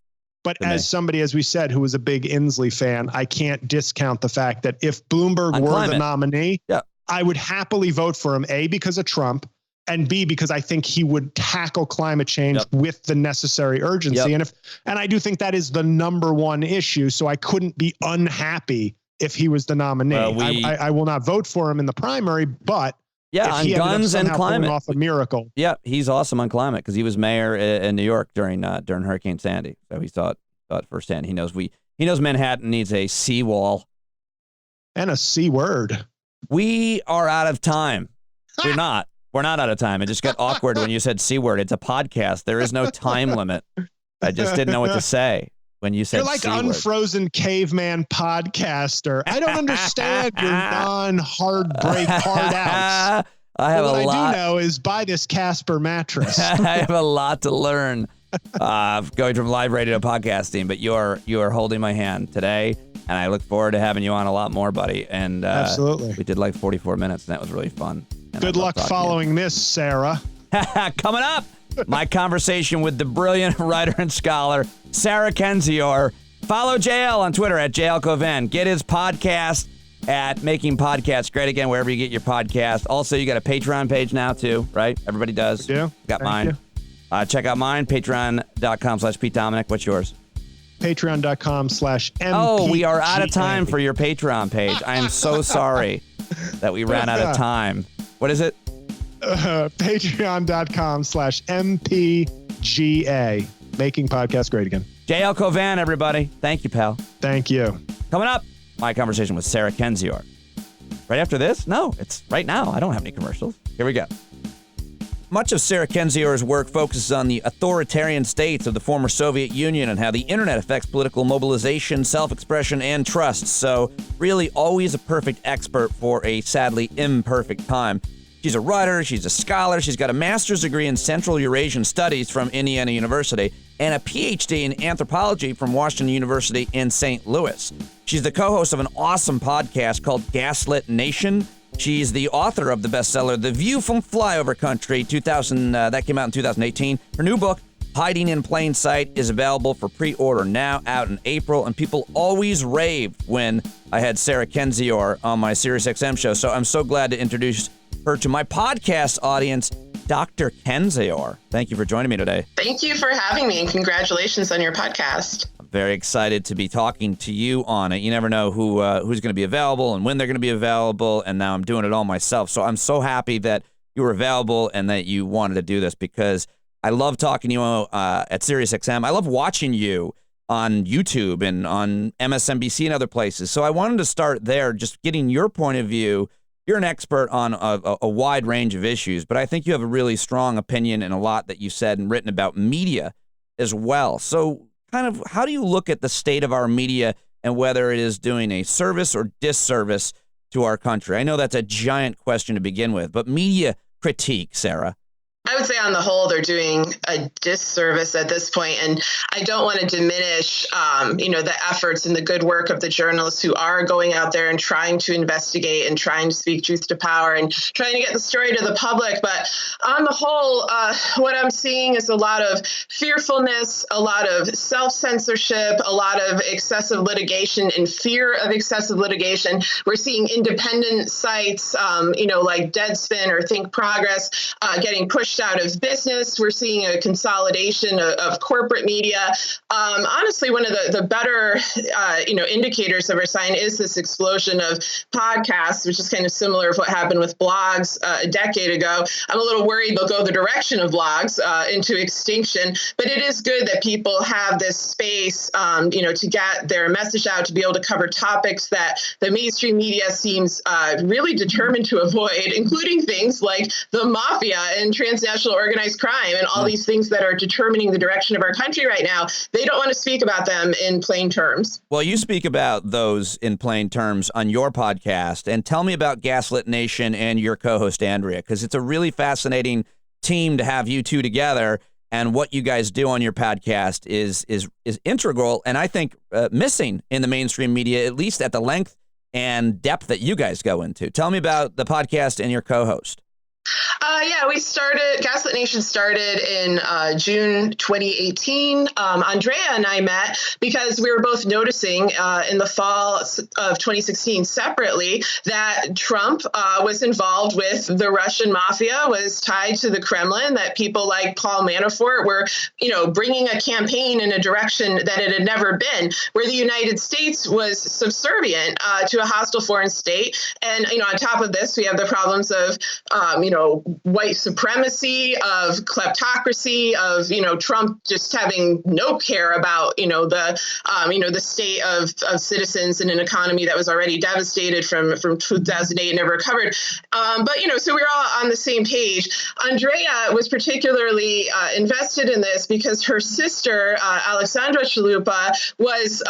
But as somebody, as we said, who was a big Inslee fan, I can't discount the fact that if Bloomberg were the nominee, I would happily vote for him, A, because of Trump, and B, because I think he would tackle climate change with the necessary urgency. And I do think that is the number one issue. So I couldn't be unhappy if he was the nominee. I will not vote for him in the primary, but on guns and climate, off a miracle. Yeah, he's awesome on climate because he was mayor in New York during Hurricane Sandy, so he saw it firsthand. He knows Manhattan needs a seawall and a C word. We are out of time. We're not. We're not out of time. It just got awkward when you said C word. It's a podcast. There is no time limit. I just didn't know what to say when you said you're like C-word. Unfrozen caveman podcaster. I don't understand your non-hard break hard outs. I do know is buy this Casper mattress. I have a lot to learn going from live radio to podcasting, but you are holding my hand today, and I look forward to having you on a lot more, buddy. And absolutely, we did like 44 minutes, and that was really fun. And good luck following this, Sarah. Coming up, my conversation with the brilliant writer and scholar, Sarah Kendzior. Follow JL on Twitter at JL Cauvin. Get his podcast at Making Podcasts Great Again, wherever you get your podcast. Also, you got a Patreon page now, too, right? Everybody does. I do. Got mine. Check out mine, patreon.com/Pete Dominic. What's yours? Patreon.com/MPG. Oh, we are out of time for your Patreon page. I am so sorry that we ran out of time. What is it? Patreon.com/MPGA. Making Podcasts Great Again. JL Cauvin, everybody. Thank you, pal. Thank you. Coming up, my conversation with Sarah Kendzior. Right after this? No, it's right now. I don't have any commercials. Here we go. Much of Sarah Kendzior's work focuses on the authoritarian states of the former Soviet Union and how the internet affects political mobilization, self-expression, and trust. So, really, always a perfect expert for a sadly imperfect time. She's a writer, she's a scholar, she's got a master's degree in Central Eurasian Studies from Indiana University and a PhD in anthropology from Washington University in St. Louis. She's the co-host of an awesome podcast called Gaslit Nation. She's the author of the bestseller, The View from Flyover Country, that came out in 2018. Her new book, Hiding in Plain Sight, is available for pre-order now, out in April, and people always raved when I had Sarah Kendzior on my SiriusXM show, so I'm so glad to introduce her to my podcast audience, Dr. Kendzior. Thank you for joining me today. Thank you for having me, and congratulations on your podcast. I'm very excited to be talking to you on it. You never know who's going to be available and when they're going to be available, and now I'm doing it all myself. So I'm so happy that you were available and that you wanted to do this, because I love talking to you at SiriusXM. I love watching you on YouTube and on MSNBC and other places. So I wanted to start there, just getting your point of view. You're an expert on a wide range of issues, but I think you have a really strong opinion and a lot that you said and written about media as well. So kind of how do you look at the state of our media and whether it is doing a service or disservice to our country? I know that's a giant question to begin with, but media critique, Sarah. I would say on the whole, they're doing a disservice at this point. And I don't want to diminish, the efforts and the good work of the journalists who are going out there and trying to investigate and trying to speak truth to power and trying to get the story to the public. But on the whole, what I'm seeing is a lot of fearfulness, a lot of self-censorship, a lot of excessive litigation and fear of excessive litigation. We're seeing independent sites, like Deadspin or Think Progress, getting pushed out of business. We're seeing a consolidation of corporate media. Honestly, one of the better, indicators of our sign is this explosion of podcasts, which is kind of similar to what happened with blogs a decade ago. I'm a little worried they'll go the direction of blogs into extinction, but it is good that people have this space, to get their message out, to be able to cover topics that the mainstream media seems really determined to avoid, including things like the mafia and transnational organized crime and all these things that are determining the direction of our country right now. They don't want to speak about them in plain terms. Well, you speak about those in plain terms on your podcast, and tell me about Gaslit Nation and your co-host, Andrea, because it's a really fascinating team to have you two together, and what you guys do on your podcast is integral, and I think missing in the mainstream media, at least at the length and depth that you guys go into. Tell me about the podcast and your co-host. We started, Gaslit Nation started in June 2018. Andrea and I met because we were both noticing in the fall of 2016 separately that Trump was involved with the Russian mafia, was tied to the Kremlin, that people like Paul Manafort were, bringing a campaign in a direction that it had never been, where the United States was subservient to a hostile foreign state. And, on top of this, we have the problems of, white supremacy, of kleptocracy, of, Trump just having no care about, the state of citizens in an economy that was already devastated from 2008 and never recovered. So we were all on the same page. Andrea was particularly invested in this because her sister, Alexandra Chalupa, was,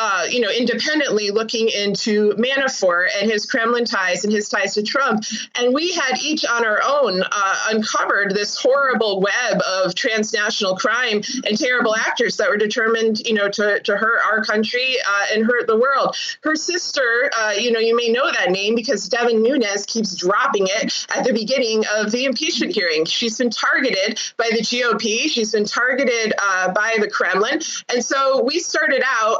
independently looking into Manafort and his Kremlin ties and his ties to Trump. And we had each on our own uncovered this horrible web of transnational crime and terrible actors that were determined, to hurt our country and hurt the world. Her sister, you may know that name because Devin Nunes keeps dropping it at the beginning of the impeachment hearing. She's been targeted by the GOP. She's been targeted by the Kremlin. And so we started out,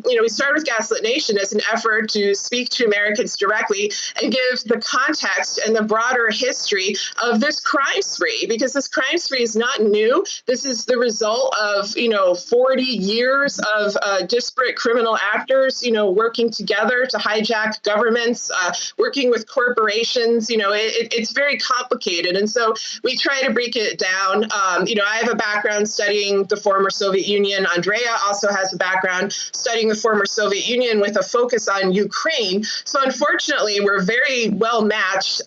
we started with Gaslit Nation as an effort to speak to Americans directly and give the context and the broader history of this crime spree, because this crime spree is not new. This is the result of, 40 years of disparate criminal actors, working together to hijack governments, working with corporations. It's very complicated. And so we try to break it down. I have a background studying the former Soviet Union. Andrea also has a background studying the former Soviet Union with a focus on Ukraine. So unfortunately, we're very well matched,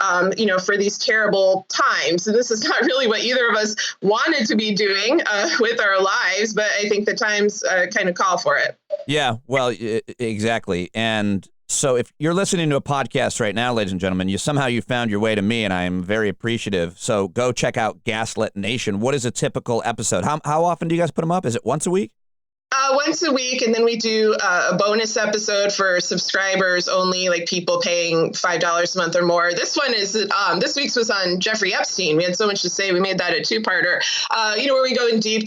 for these terrible times. times. And this is not really what either of us wanted to be doing with our lives, but I think the times kind of call for it. Yeah, well, exactly. And so if you're listening to a podcast right now, ladies and gentlemen, you found your way to me, and I am very appreciative. So go check out Gaslit Nation. What is a typical episode? How often do you guys put them up? Is it once a week? Once a week, and then we do a bonus episode for subscribers only, like people paying $5 a month or more. This one is this week's was on Jeffrey Epstein. We had so much to say. We made that a two-parter. Where we go in deep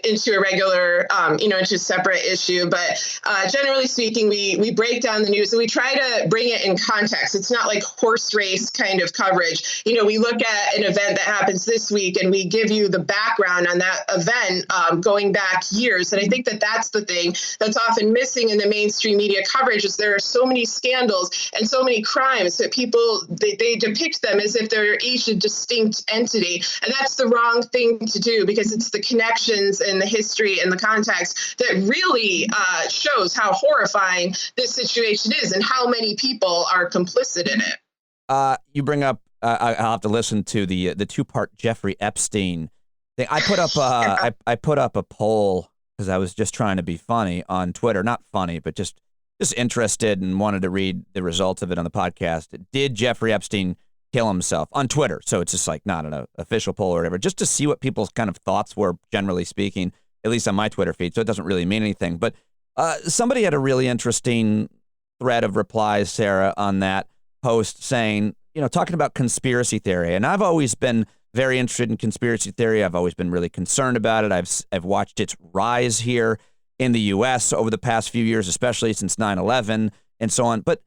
into a regular, into a separate issue. But generally speaking, we break down the news and we try to bring it in context. It's not like horse race kind of coverage. We look at an event that happens this week and we give you the background on that event going back years. And I think that's the thing that's often missing in the mainstream media coverage is there are so many scandals and so many crimes that people, they depict them as if they're each a distinct entity. And that's the wrong thing to do because it's the connections and the history and the context that really shows how horrifying this situation is and how many people are complicit in it. You bring up, I'll have to listen to the two-part Jeffrey Epstein thing. I put up a poll because I was just trying to be funny on Twitter. Not funny, but just interested and wanted to read the results of it on the podcast. Did Jeffrey Epstein kill himself on Twitter? So it's just like not an official poll or whatever, just to see what people's kind of thoughts were, generally speaking, at least on my Twitter feed. So it doesn't really mean anything. But somebody had a really interesting thread of replies, Sarah, on that post saying, talking about conspiracy theory. And I've always been very interested in conspiracy theory. I've always been really concerned about it. I've watched its rise here in the U.S. over the past few years, especially since 9/11 and so on. But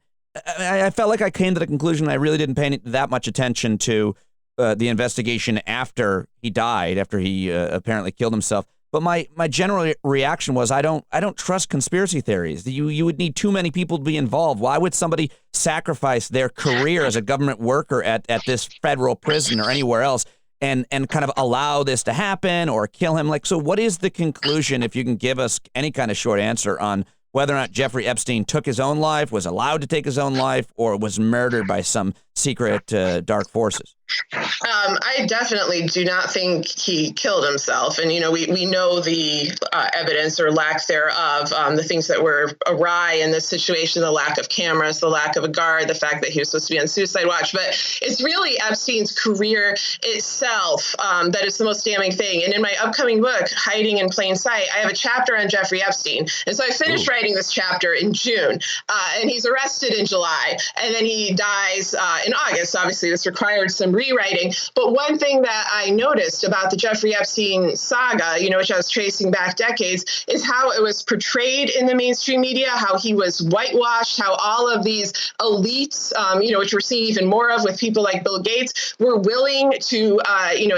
I felt like I came to the conclusion I really didn't pay that much attention to the investigation after he died, after he apparently killed himself. But my general reaction was I don't trust conspiracy theories. You would need too many people to be involved. Why would somebody sacrifice their career as a government worker at this federal prison or anywhere else and kind of allow this to happen or kill him? So what is the conclusion, if you can give us any kind of short answer on whether or not Jeffrey Epstein took his own life, was allowed to take his own life, or was murdered by some secret dark forces? I definitely do not think he killed himself. And, we know the evidence or lack thereof, the things that were awry in this situation, the lack of cameras, the lack of a guard, the fact that he was supposed to be on suicide watch. But it's really Epstein's career itself that is the most damning thing. And in my upcoming book, Hiding in Plain Sight, I have a chapter on Jeffrey Epstein. And so I finished writing this chapter in June, and he's arrested in July, and then he dies in August. Obviously, this required some rewriting. But one thing that I noticed about the Jeffrey Epstein saga, which I was tracing back decades, is how it was portrayed in the mainstream media, how he was whitewashed, how all of these elites, which we're seeing even more of with people like Bill Gates, were willing to,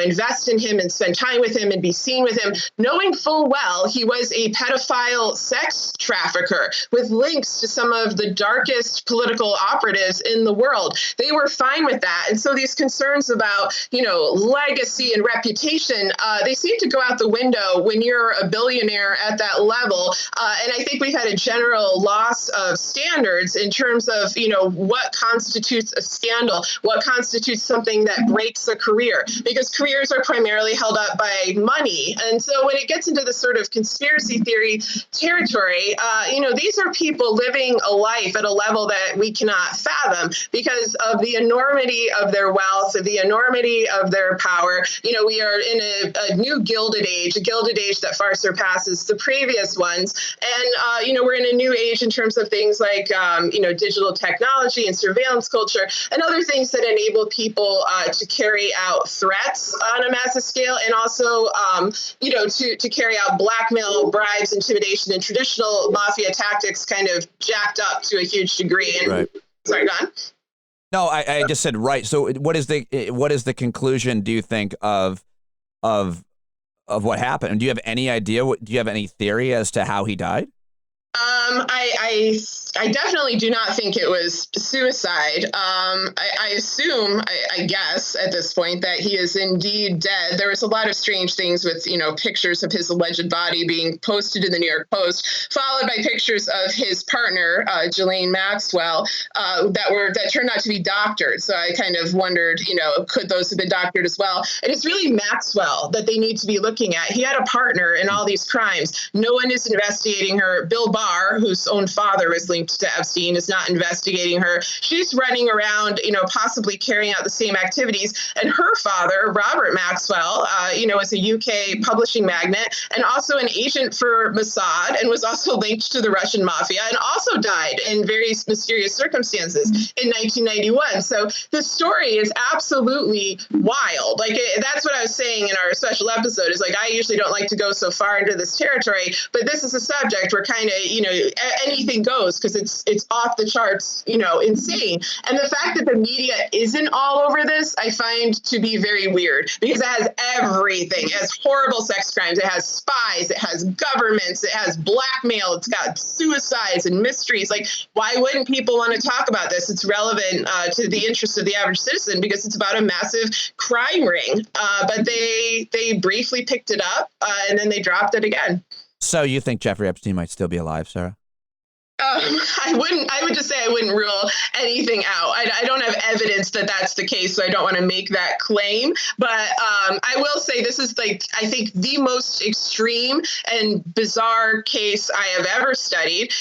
invest in him and spend time with him and be seen with him, knowing full well he was a pedophile sex trafficker with links to some of the darkest political operatives in the world. They were fine with that. And so these concerns about, legacy and reputation, they seem to go out the window when you're a billionaire at that level. And I think we've had a general loss of standards in terms of, what constitutes a scandal, what constitutes something that breaks a career, because careers are primarily held up by money. And so when it gets into the sort of conspiracy theory territory, these are people living a life at a level that we cannot fathom because of the enormity of their wealth, of the enormity of their power. We are in a new gilded age, a gilded age that far surpasses the previous ones. And, we're in a new age in terms of things like, digital technology and surveillance culture and other things that enable people to carry out threats on a massive scale and also, to carry out blackmail, bribes, intimidation, and traditional mafia tactics kind of jacked up to a huge degree. And, right. Sorry, go on. No, I just said right. So what is the conclusion, do you think, of what happened? Do you have any idea? Do you have any theory as to how he died? I definitely do not think it was suicide. I assume, I guess at this point, that he is indeed dead. There was a lot of strange things with, pictures of his alleged body being posted in the New York Post, followed by pictures of his partner, Ghislaine Maxwell, that turned out to be doctored. So I kind of wondered, could those have been doctored as well? And it's really Maxwell that they need to be looking at. He had a partner in all these crimes. No one is investigating her. Bill Barr, whose own father was linked to Epstein, is not investigating her. She's running around, possibly carrying out the same activities. And her father, Robert Maxwell, was a UK publishing magnate and also an agent for Mossad, and was also linked to the Russian mafia, and also died in very mysterious circumstances in 1991. So the story is absolutely wild. That's what I was saying in our special episode, is I usually don't like to go so far into this territory, but this is a subject where kind of, anything goes, because it's off the charts, insane. And the fact that the media isn't all over this, I find to be very weird, because it has everything. It has horrible sex crimes. It has spies. It has governments. It has blackmail. It's got suicides and mysteries. Why wouldn't people want to talk about this? It's relevant to the interests of the average citizen, because it's about a massive crime ring. But they briefly picked it up and then they dropped it again. So you think Jeffrey Epstein might still be alive, Sarah? I would just say I wouldn't rule anything out. I don't have evidence that that's the case, so I don't want to make that claim. But I will say this is I think the most extreme and bizarre case I have ever studied.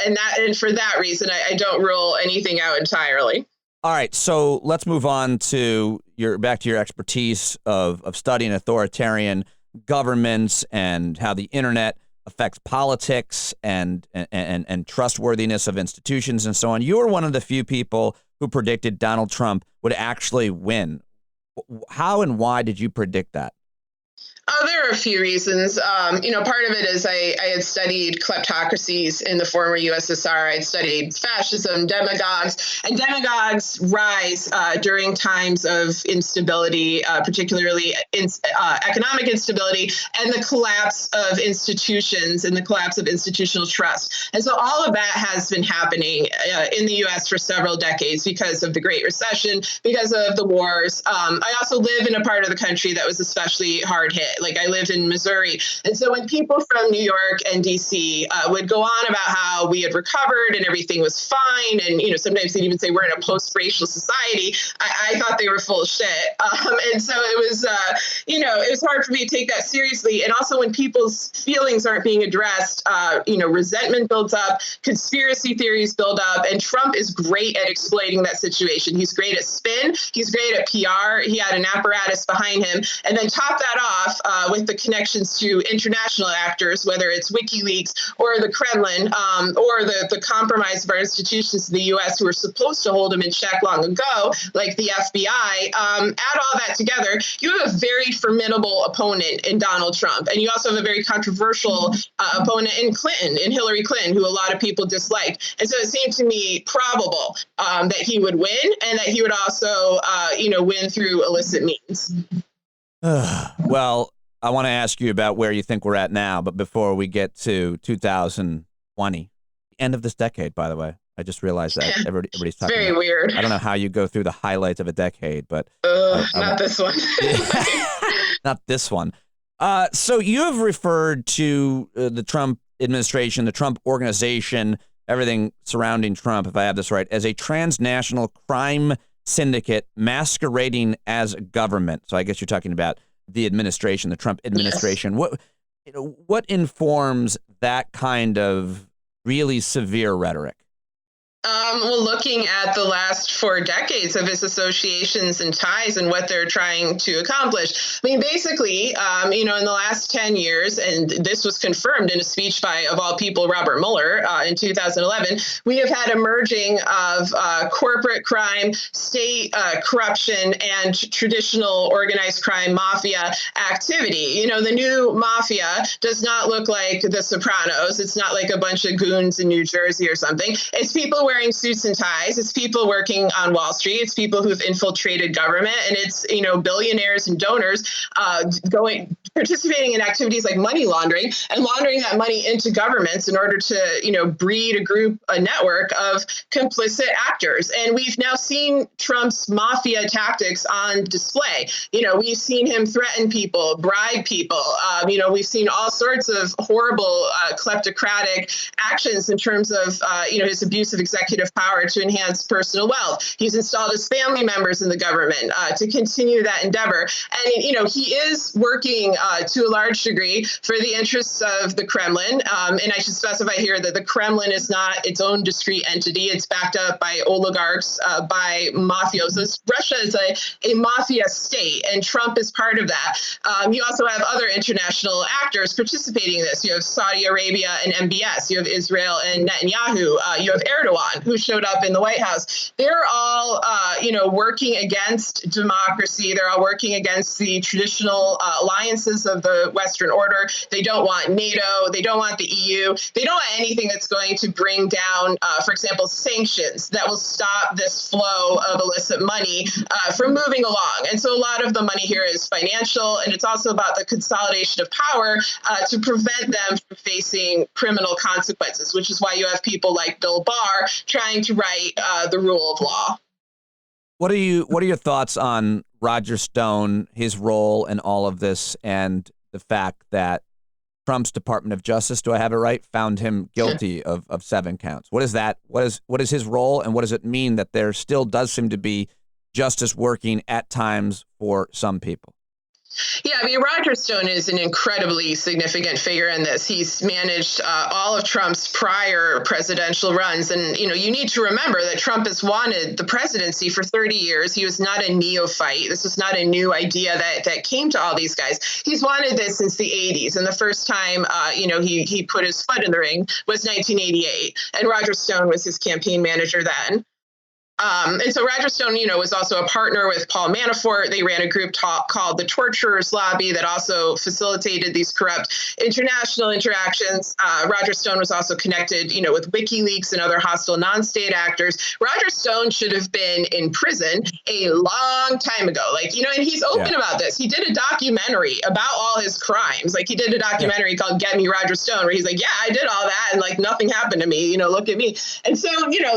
And for that reason, I don't rule anything out entirely. All right, so let's move on to back to your expertise of studying authoritarian governments and how the internet affects politics and trustworthiness of institutions and so on. You were one of the few people who predicted Donald Trump would actually win. How and why did you predict that? Oh, there are a few reasons. Part of it is I had studied kleptocracies in the former USSR. I'd studied fascism, demagogues, and demagogues rise during times of instability, particularly economic instability, and the collapse of institutions and the collapse of institutional trust. And so all of that has been happening in the U.S. for several decades because of the Great Recession, because of the wars. I also live in a part of the country that was especially hard hit. I lived in Missouri. And so when people from New York and DC would go on about how we had recovered and everything was fine, and, sometimes they'd even say we're in a post-racial society, I thought they were full of shit. And so it was, it was hard for me to take that seriously. And also when people's feelings aren't being addressed, resentment builds up, conspiracy theories build up, and Trump is great at exploiting that situation. He's great at spin. He's great at PR. He had an apparatus behind him. And then top that off with the connections to international actors, whether it's WikiLeaks or the Kremlin or the compromise of our institutions in the U.S. who were supposed to hold him in check long ago, like the FBI. Add all that together, you have a very formidable opponent in Donald Trump. And you also have a very controversial opponent in Hillary Clinton, who a lot of people dislike. And so it seemed to me probable that he would win, and that he would also, win through illicit means. Well, I want to ask you about where you think we're at now, but before we get to 2020, end of this decade, by the way. I just realized that everybody's talking. Very weird. I don't know how you go through the highlights of a decade, but not this one. Not this one. So you have referred to the Trump administration, the Trump organization, everything surrounding Trump, if I have this right, as a transnational crime syndicate masquerading as a government. So I guess you're talking about the administration, the Trump administration. Yes. What informs that kind of really severe rhetoric? Well, looking at the last 4 decades of his associations and ties and what they're trying to accomplish. I mean, basically, in the last 10 years, and this was confirmed in a speech by, of all people, Robert Mueller in 2011, we have had a merging of corporate crime, state corruption, and traditional organized crime mafia activity. The new mafia does not look like the Sopranos. It's not like a bunch of goons in New Jersey or something. It's people wearing suits and ties. It's people working on Wall Street. It's people who've infiltrated government, and it's billionaires and donors participating in activities like money laundering and laundering that money into governments in order to, breed a network of complicit actors. And we've now seen Trump's mafia tactics on display. We've seen him threaten people, bribe people. We've seen all sorts of horrible kleptocratic actions in terms of, his abuse of executive power to enhance personal wealth. He's installed his family members in the government to continue that endeavor. And, he is working to a large degree for the interests of the Kremlin. And I should specify here that the Kremlin is not its own discrete entity. It's backed up by oligarchs, by mafiosos. Russia is a mafia state, and Trump is part of that. You also have other international actors participating in this. You have Saudi Arabia and MBS. You have Israel and Netanyahu. You have Erdogan, who showed up in the White House. They're all, working against democracy. They're all working against the traditional alliances of the Western order. They don't want NATO. They don't want the EU. They don't want anything that's going to bring down, for example, sanctions that will stop this flow of illicit money from moving along. And so a lot of the money here is financial, and it's also about the consolidation of power to prevent them from facing criminal consequences, which is why you have people like Bill Barr trying to write the rule of law. What are your thoughts on Roger Stone, his role in all of this, and the fact that Trump's Department of Justice, do I have it right, found him guilty of 7 counts? What is that? What is his role, and what does it mean that there still does seem to be justice working at times for some people? Yeah, Roger Stone is an incredibly significant figure in this. He's managed all of Trump's prior presidential runs. And, you need to remember that Trump has wanted the presidency for 30 years. He was not a neophyte. This was not a new idea that came to all these guys. He's wanted this since the 80s. And the first time, he put his foot in the ring was 1988. And Roger Stone was his campaign manager then. And so Roger Stone, was also a partner with Paul Manafort. They ran a group called the Torturers Lobby that also facilitated these corrupt international interactions. Roger Stone was also connected, with WikiLeaks and other hostile non-state actors. Roger Stone should have been in prison a long time ago. And he's open about this. He did a documentary about all his crimes. He did a documentary called Get Me Roger Stone, where he's like, yeah, I did all that. And nothing happened to me, look at me. And so,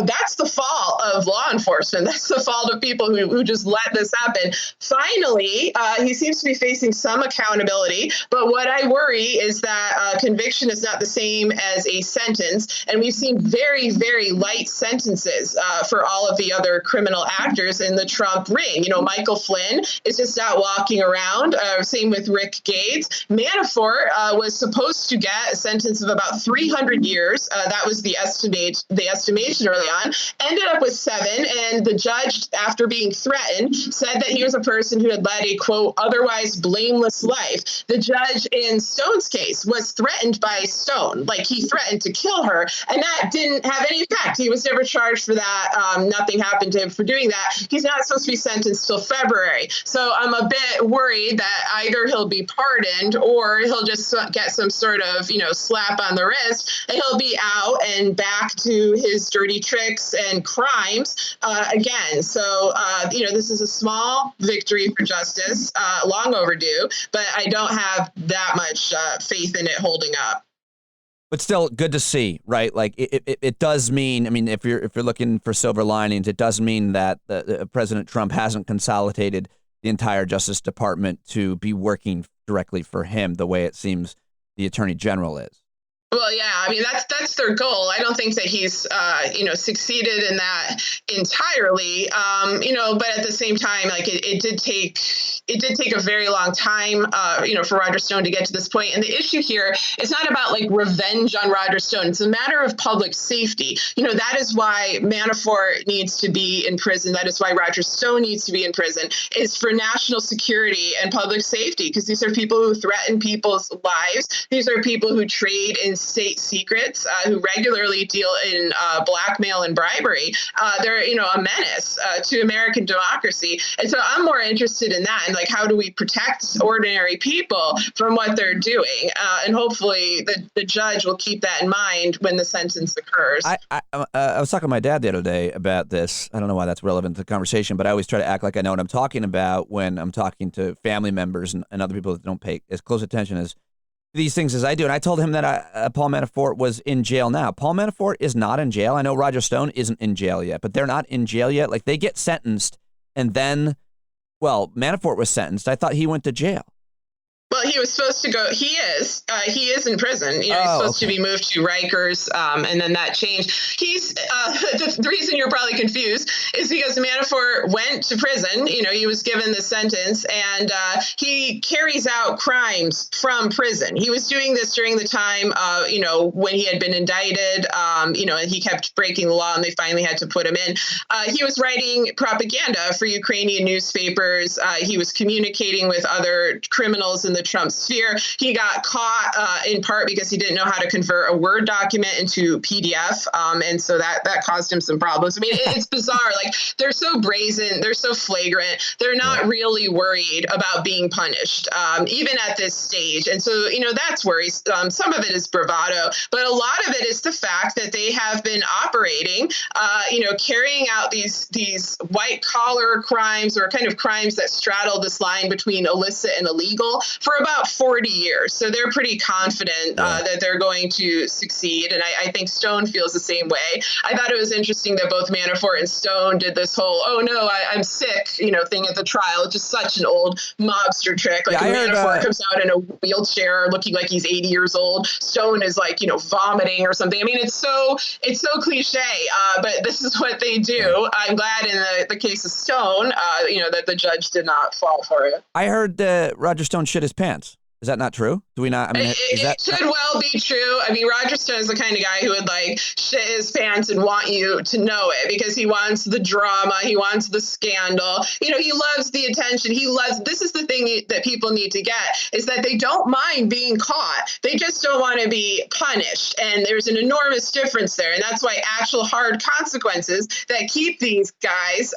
that's the fault of law enforcement. That's the fault of people who just let this happen. Finally, he seems to be facing some accountability. But what I worry is that conviction is not the same as a sentence. And we've seen very, very light sentences for all of the other criminal actors in the Trump ring. Michael Flynn is just out walking around. Same with Rick Gates. Manafort was supposed to get a sentence of about 300 years. That was the estimation early on. Ended up with 7. And the judge, after being threatened, said that he was a person who had led a, quote, otherwise blameless life. The judge in Stone's case was threatened by Stone. He threatened to kill her. And that didn't have any effect. He was never charged for that. Nothing happened to him for doing that. He's not supposed to be sentenced till February. So I'm a bit worried that either he'll be pardoned or he'll just get some sort of, slap on the wrist, and he'll be out and back to his dirty tricks and crimes again. So, this is a small victory for justice, long overdue, but I don't have that much faith in it holding up. But still good to see, right? It does mean, if you're looking for silver linings, it does mean that President Trump hasn't consolidated the entire Justice Department to be working directly for him the way it seems the Attorney General is. Well, yeah, that's their goal. I don't think that he's, succeeded in that entirely, but at the same time, it did take a very long time, for Roger Stone to get to this point. And the issue here is not about revenge on Roger Stone. It's a matter of public safety. That is why Manafort needs to be in prison. That is why Roger Stone needs to be in prison. It's for national security and public safety, because these are people who threaten people's lives. These are people who trade in state secrets, who regularly deal in blackmail and bribery. They're, a menace to American democracy. And so I'm more interested in that. And like, how do we protect ordinary people from what they're doing? And hopefully the judge will keep that in mind when the sentence occurs. I was talking to my dad the other day about this. I don't know why that's relevant to the conversation, but I always try to act like I know what I'm talking about when I'm talking to family members and other people that don't pay as close attention as these things as I do. And I told him that Paul Manafort was in jail now. Paul Manafort is not in jail. I know Roger Stone isn't in jail yet, but they're not in jail yet. Like, they get sentenced and then, well, Manafort was sentenced. I thought he went to jail. Well, he was supposed to go. He is in prison. He's supposed to be moved to Rikers, and then that changed. He's the reason you're probably confused is because Manafort went to prison. He was given the sentence, and he carries out crimes from prison. He was doing this during the time, when he had been indicted. And he kept breaking the law, and they finally had to put him in. He was writing propaganda for Ukrainian newspapers. He was communicating with other criminals in the Trump sphere. He got caught in part because he didn't know how to convert a Word document into PDF. And so that caused him some problems. I mean, it's bizarre. Like, they're so brazen. They're so flagrant. They're not really worried about being punished, even at this stage. And so, that's worrisome. Some of it is bravado, but a lot of it is the fact that they have been operating, carrying out these white collar crimes, or kind of crimes that straddle this line between illicit and illegal, for about 40 years. So they're pretty confident that they're going to succeed. And I think Stone feels the same way. I thought it was interesting that both Manafort and Stone did this whole, oh no, I'm sick, thing at the trial. It's just such an old mobster trick. Like, Manafort comes out in a wheelchair looking like he's 80 years old. Stone is like, vomiting or something. I mean, it's so cliche, but this is what they do. I'm glad in the case of Stone, that the judge did not fall for it. I heard Roger Stone shit his pants. Is that not true? Do we not? I mean, it could well be true. I mean, Roger Stone is the kind of guy who would like shit his pants and want you to know it because he wants the drama. He wants the scandal. He loves the attention. This is the thing that people need to get, is that they don't mind being caught. They just don't want to be punished. And there's an enormous difference there. And that's why actual hard consequences that keep these guys,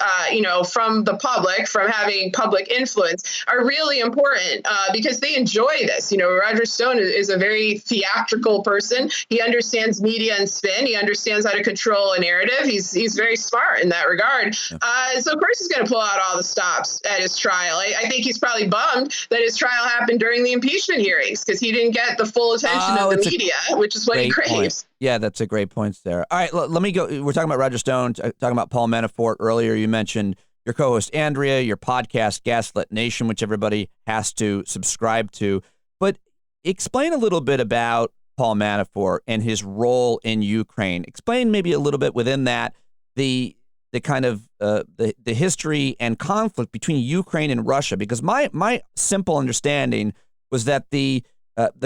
from the public, from having public influence, are really important because they enjoy this. Roger Stone is a very theatrical person. He understands media and spin. He understands how to control a narrative. He's very smart in that regard. So of course he's going to pull out all the stops at his trial. I think he's probably bummed that his trial happened during the impeachment hearings because he didn't get the full attention of the media, which is what he craves. Point. Yeah, that's a great point, Sarah. All right, let me go. We're talking about Roger Stone, talking about Paul Manafort earlier. You mentioned your co-host Andrea, your podcast Gaslit Nation, which everybody has to subscribe to. But explain a little bit about Paul Manafort and his role in Ukraine. Explain maybe a little bit within that the kind of the history and conflict between Ukraine and Russia, because my simple understanding was that the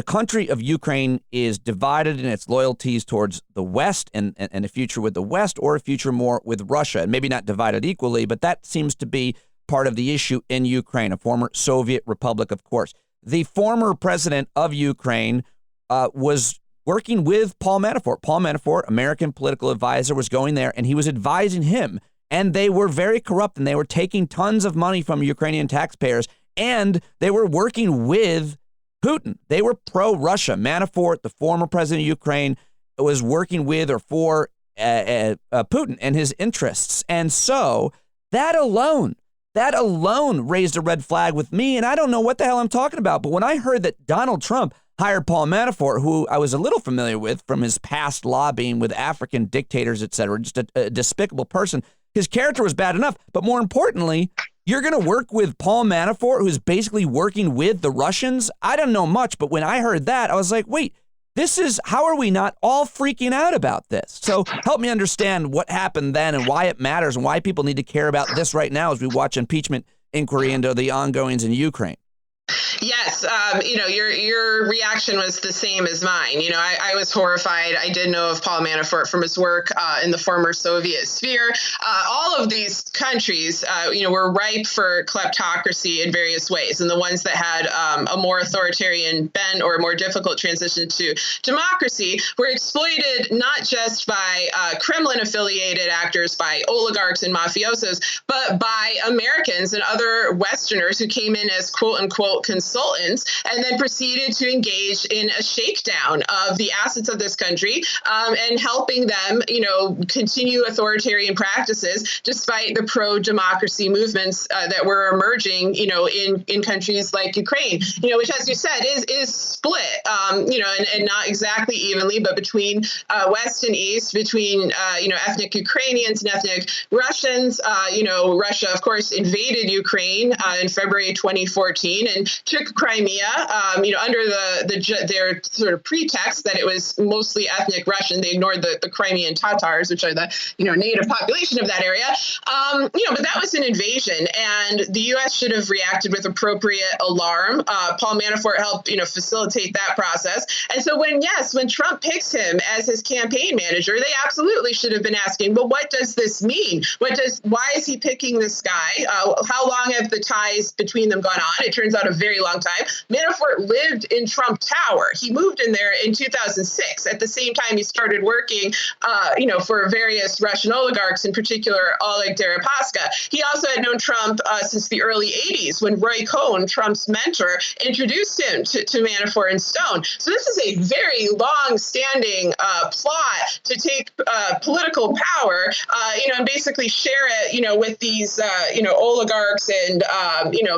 country of Ukraine is divided in its loyalties towards the West and a future with the West, or a future more with Russia, and maybe not divided equally, but that seems to be part of the issue in Ukraine, a former Soviet republic, of course. The former president of Ukraine was working with Paul Manafort. Paul Manafort, American political advisor, was going there, and he was advising him. And they were very corrupt, and they were taking tons of money from Ukrainian taxpayers, and they were working with Putin. They were pro-Russia. Manafort, the former president of Ukraine, was working with or for Putin and his interests. And so that alone raised a red flag with me, and I don't know what the hell I'm talking about. But when I heard that Donald Trump hired Paul Manafort, who I was a little familiar with from his past lobbying with African dictators, et cetera, just a despicable person, his character was bad enough. But more importantly, you're going to work with Paul Manafort, who's basically working with the Russians? I don't know much, but when I heard that, I was like, wait, how are we not all freaking out about this? So help me understand what happened then and why it matters and why people need to care about this right now as we watch impeachment inquiry into the ongoings in Ukraine. Yes, your reaction was the same as mine. I was horrified. I did know of Paul Manafort from his work in the former Soviet sphere. All of these countries, were ripe for kleptocracy in various ways, and the ones that had a more authoritarian bent or a more difficult transition to democracy were exploited not just by Kremlin-affiliated actors, by oligarchs and mafiosos, but by Americans and other Westerners who came in as quote-unquote consultants and then proceeded to engage in a shakedown of the assets of this country and helping them, continue authoritarian practices despite the pro-democracy movements that were emerging, in countries like Ukraine, which, as you said, is split, and not exactly evenly, but between West and East, between, ethnic Ukrainians and ethnic Russians. Russia, of course, invaded Ukraine in February 2014 and took Crimea, under their sort of pretext that it was mostly ethnic Russian. They ignored the Crimean Tatars, which are the native population of that area. But that was an invasion, and the U.S. should have reacted with appropriate alarm. Paul Manafort helped facilitate that process, and so when Trump picks him as his campaign manager, they absolutely should have been asking, well, what does this mean? Why is he picking this guy? How long have the ties between them gone on? It turns out a very long time. Manafort lived in Trump Tower. He moved in there in 2006. At the same time, he started working, for various Russian oligarchs, in particular Oleg Deripaska. He also had known Trump since the early 80s when Roy Cohn, Trump's mentor, introduced him to Manafort and Stone. So this is a very long-standing plot to take political power, and basically share it, with these, oligarchs and,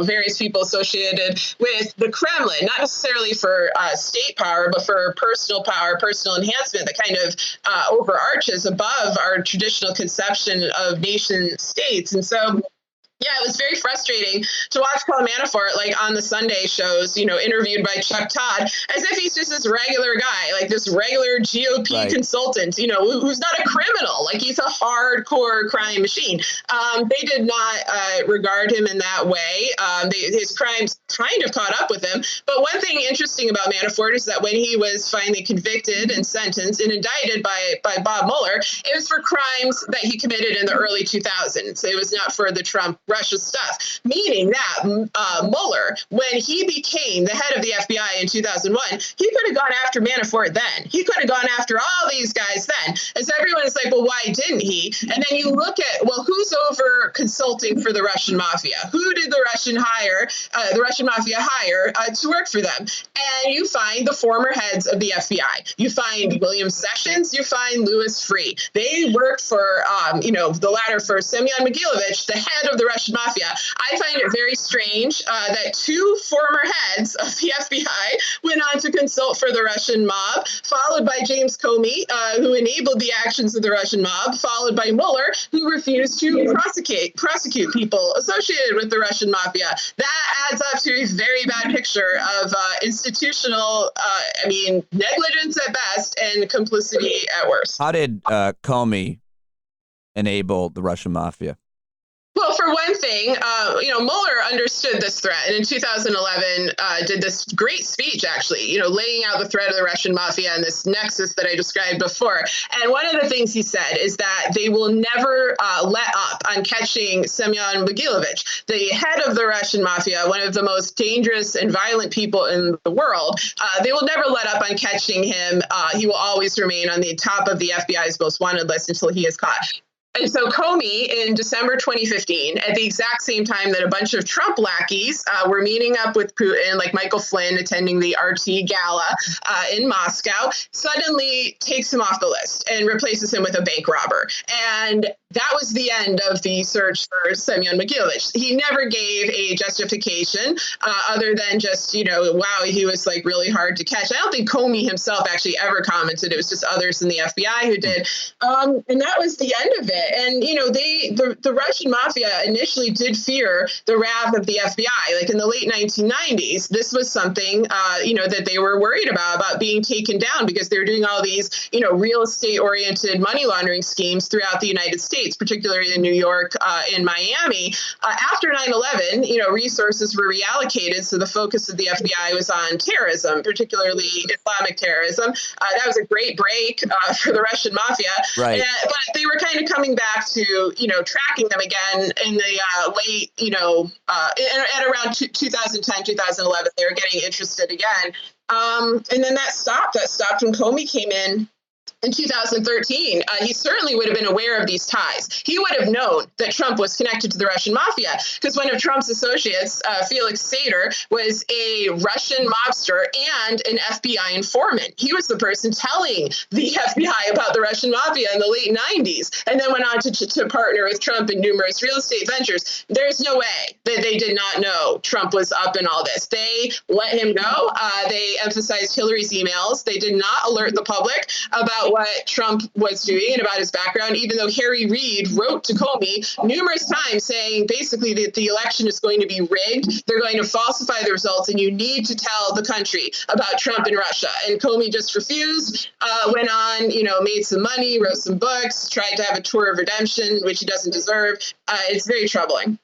various people associated with the Kremlin, not necessarily for state power, but for personal power, personal enhancement that kind of overarches above our traditional conception of nation states. And so, yeah, it was very frustrating to watch Paul Manafort, on the Sunday shows, interviewed by Chuck Todd, as if he's just this regular guy, this regular GOP consultant, who's not a criminal, he's a hardcore crime machine. They did not regard him in that way. His crimes kind of caught up with him. But one thing interesting about Manafort is that when he was finally convicted and sentenced and indicted by Bob Mueller, it was for crimes that he committed in the early 2000s. It was not for the Trump Russia stuff, meaning that Mueller, when he became the head of the FBI in 2001, he could have gone after Manafort then. He could have gone after all these guys then. And so everyone is like, well, why didn't he? And then you look at, well, who's over consulting for the Russian mafia? Who did the Russian mafia hire to work for them? And you find the former heads of the FBI. You find William Sessions. You find Louis Freeh. They worked for, the latter for Semyon Mogilevich, the head of the Russian mafia. I find it very strange that two former heads of the FBI went on to consult for the Russian mob, followed by James Comey, who enabled the actions of the Russian mob, followed by Mueller, who refused to prosecute people associated with the Russian mafia. That adds up to a very bad picture of institutional, negligence at best and complicity at worst. How did Comey enable the Russian mafia? Well, for one thing, Mueller understood this threat, and in 2011 did this great speech, actually, laying out the threat of the Russian mafia and this nexus that I described before. And one of the things he said is that they will never let up on catching Semyon Mogilevich, the head of the Russian mafia, one of the most dangerous and violent people in the world. They will never let up on catching him. He will always remain on the top of the FBI's most wanted list until he is caught. And so Comey, in December 2015, at the exact same time that a bunch of Trump lackeys were meeting up with Putin, like Michael Flynn attending the RT gala in Moscow, suddenly takes him off the list and replaces him with a bank robber. And that was the end of the search for Semyon Mogilevich. He never gave a justification other than just, wow, he was really hard to catch. I don't think Comey himself actually ever commented. It was just others in the FBI who did. And that was the end of it. And, the Russian mafia initially did fear the wrath of the FBI. In the late 1990s, this was something, that they were worried about being taken down because they were doing all these, real estate oriented money laundering schemes throughout the United States. States, particularly in New York and Miami. After 9/11, resources were reallocated. So the focus of the FBI was on terrorism, particularly Islamic terrorism. That was a great break for the Russian mafia. Right. But they were kind of coming back to, tracking them again in the late, at around 2010, 2011, they were getting interested again. And then that stopped when Comey came in 2013. He certainly would have been aware of these ties. He would have known that Trump was connected to the Russian mafia because one of Trump's associates, Felix Sater, was a Russian mobster and an FBI informant. He was the person telling the FBI about the Russian mafia in the late 90s, and then went on to partner with Trump in numerous real estate ventures. There's no way that they did not know Trump was up in all this. They let him go. They emphasized Hillary's emails. They did not alert the public about what Trump was doing and about his background, even though Harry Reid wrote to Comey numerous times saying basically that the election is going to be rigged. They're going to falsify the results, and you need to tell the country about Trump and Russia. And Comey just refused, went on, made some money, wrote some books, tried to have a tour of redemption, which he doesn't deserve. It's very troubling.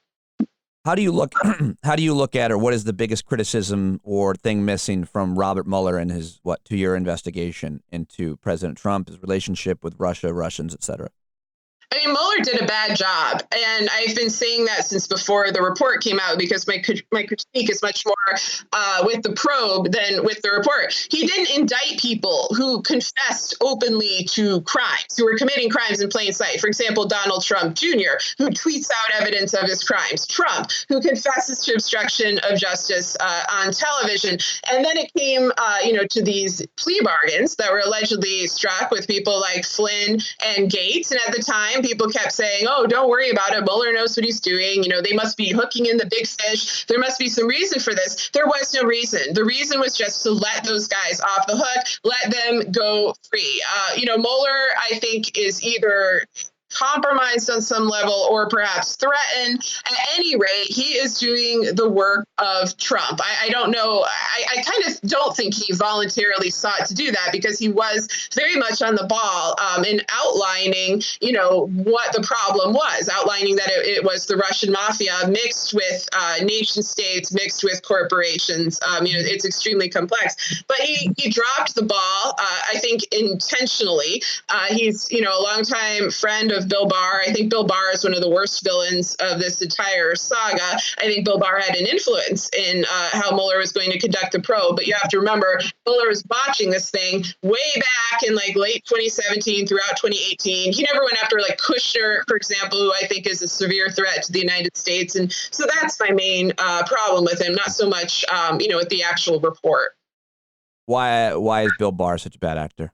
How do you look at, or what is the biggest criticism or thing missing from Robert Mueller and his 2-year investigation into President Trump, his relationship with Russia, Russians, et cetera? I mean, Mueller did a bad job, and I've been saying that since before the report came out, because my critique is much more with the probe than with the report. He didn't indict people who confessed openly to crimes, who were committing crimes in plain sight. For example, Donald Trump Jr., who tweets out evidence of his crimes. Trump, who confesses to obstruction of justice on television. And then it came, to these plea bargains that were allegedly struck with people like Flynn and Gates. And at the time, people kept saying, oh, don't worry about it. Mueller knows what he's doing. They must be hooking in the big fish. There must be some reason for this. There was no reason. The reason was just to let those guys off the hook, let them go free. Mueller, I think, is either compromised on some level or perhaps threatened. At any rate, he is doing the work of Trump. I don't know. I kind of don't think he voluntarily sought to do that, because he was very much on the ball in outlining, what the problem was, outlining that it was the Russian mafia mixed with nation states, mixed with corporations. It's extremely complex. But he dropped the ball, I think, intentionally. He's, a longtime friend of Bill Barr. I think Bill Barr is one of the worst villains of this entire saga. I think Bill Barr had an influence in how Mueller was going to conduct the probe. But you have to remember, Mueller was watching this thing way back in late 2017 throughout 2018. He never went after Kushner, for example, who I think is a severe threat to the United States. And so that's my main problem with him, not so much, with the actual report. Why is Bill Barr such a bad actor?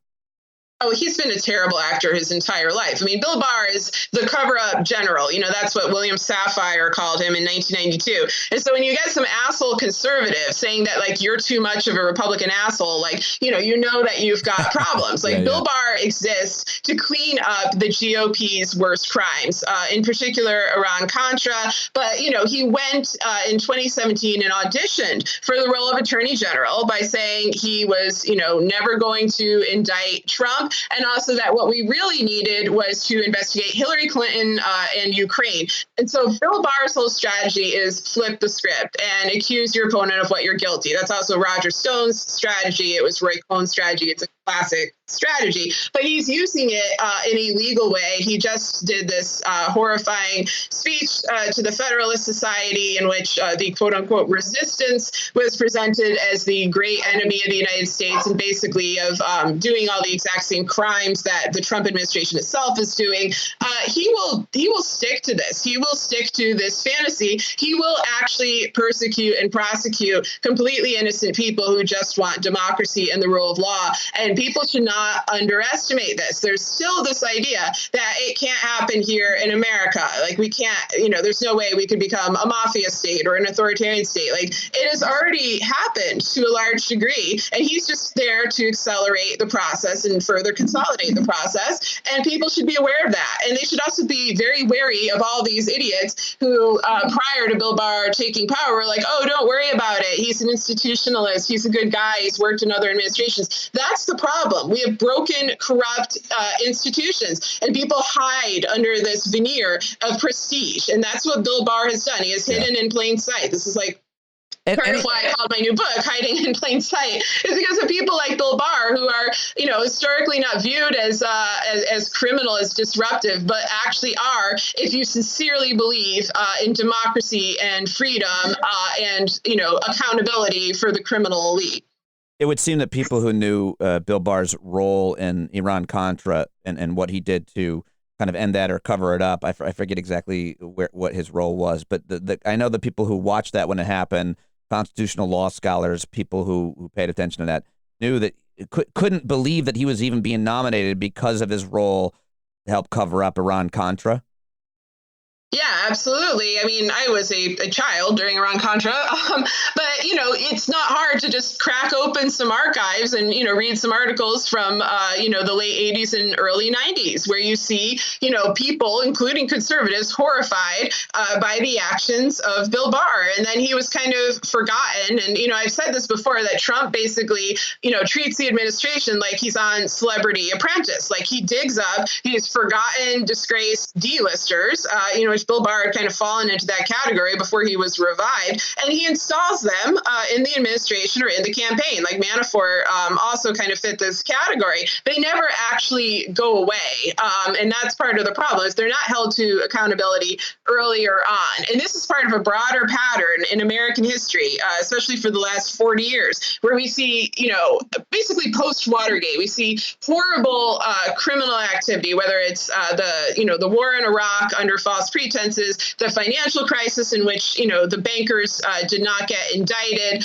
Oh, he's been a terrible actor his entire life. I mean, Bill Barr is the cover-up general. That's what William Safire called him in 1992. And so when you get some asshole conservative saying that, you're too much of a Republican asshole, that you've got problems. Bill Barr exists to clean up the GOP's worst crimes, in particular Iran-Contra. But, he went in 2017 and auditioned for the role of Attorney General by saying he was, never going to indict Trump. And also that what we really needed was to investigate Hillary Clinton and Ukraine. And so Bill Barr's whole strategy is flip the script and accuse your opponent of what you're guilty. That's also Roger Stone's strategy. It was Roy Cohn's strategy. It's a classic strategy, but he's using it in a legal way. He just did this horrifying speech to the Federalist Society in which the quote unquote resistance was presented as the great enemy of the United States, and basically of doing all the exact same crimes that the Trump administration itself is doing. He will stick to this. He will stick to this fantasy. He will actually persecute and prosecute completely innocent people who just want democracy and the rule of law. And people should not underestimate this. There's still this idea that it can't happen here in America. We can't, there's no way we could become a mafia state or an authoritarian state. It has already happened to a large degree, and he's just there to accelerate the process and further consolidate the process. And people should be aware of that. And they should also be very wary of all these idiots who, prior to Bill Barr taking power, were oh, don't worry about it. He's an institutionalist. He's a good guy. He's worked in other administrations. That's the problem. We have broken, corrupt institutions, and people hide under this veneer of prestige. And that's what Bill Barr has done. He has hidden in plain sight. This is like part of why I called my new book Hiding in Plain Sight, is because of people like Bill Barr, who are, historically not viewed as criminal, as disruptive, but actually are, if you sincerely believe in democracy and freedom and, accountability for the criminal elite. It would seem that people who knew Bill Barr's role in Iran-Contra and what he did to kind of end that or cover it up, I forget exactly what his role was, but I know the people who watched that when it happened, constitutional law scholars, people who paid attention to that, knew that couldn't believe that he was even being nominated because of his role to help cover up Iran-Contra. Yeah, absolutely. I mean, I was a child during Iran-Contra, but, it's not hard to just crack open some archives and, read some articles from, the late 80s and early 90s, where you see, people, including conservatives, horrified by the actions of Bill Barr. And then he was kind of forgotten. And, I've said this before, that Trump basically, treats the administration like he's on Celebrity Apprentice. Like, he digs up these forgotten, disgraced D-listers, which Bill Barr had kind of fallen into that category before he was revived, and he installs them in the administration or in the campaign. Like Manafort also kind of fit this category. They never actually go away, and that's part of the problem, is they're not held to accountability earlier on. And this is part of a broader pattern in American history, especially for the last 40 years, where we see, basically post-Watergate, we see horrible criminal activity, whether it's the war in Iraq under false pretenses, the financial crisis in which, the bankers did not get indicted,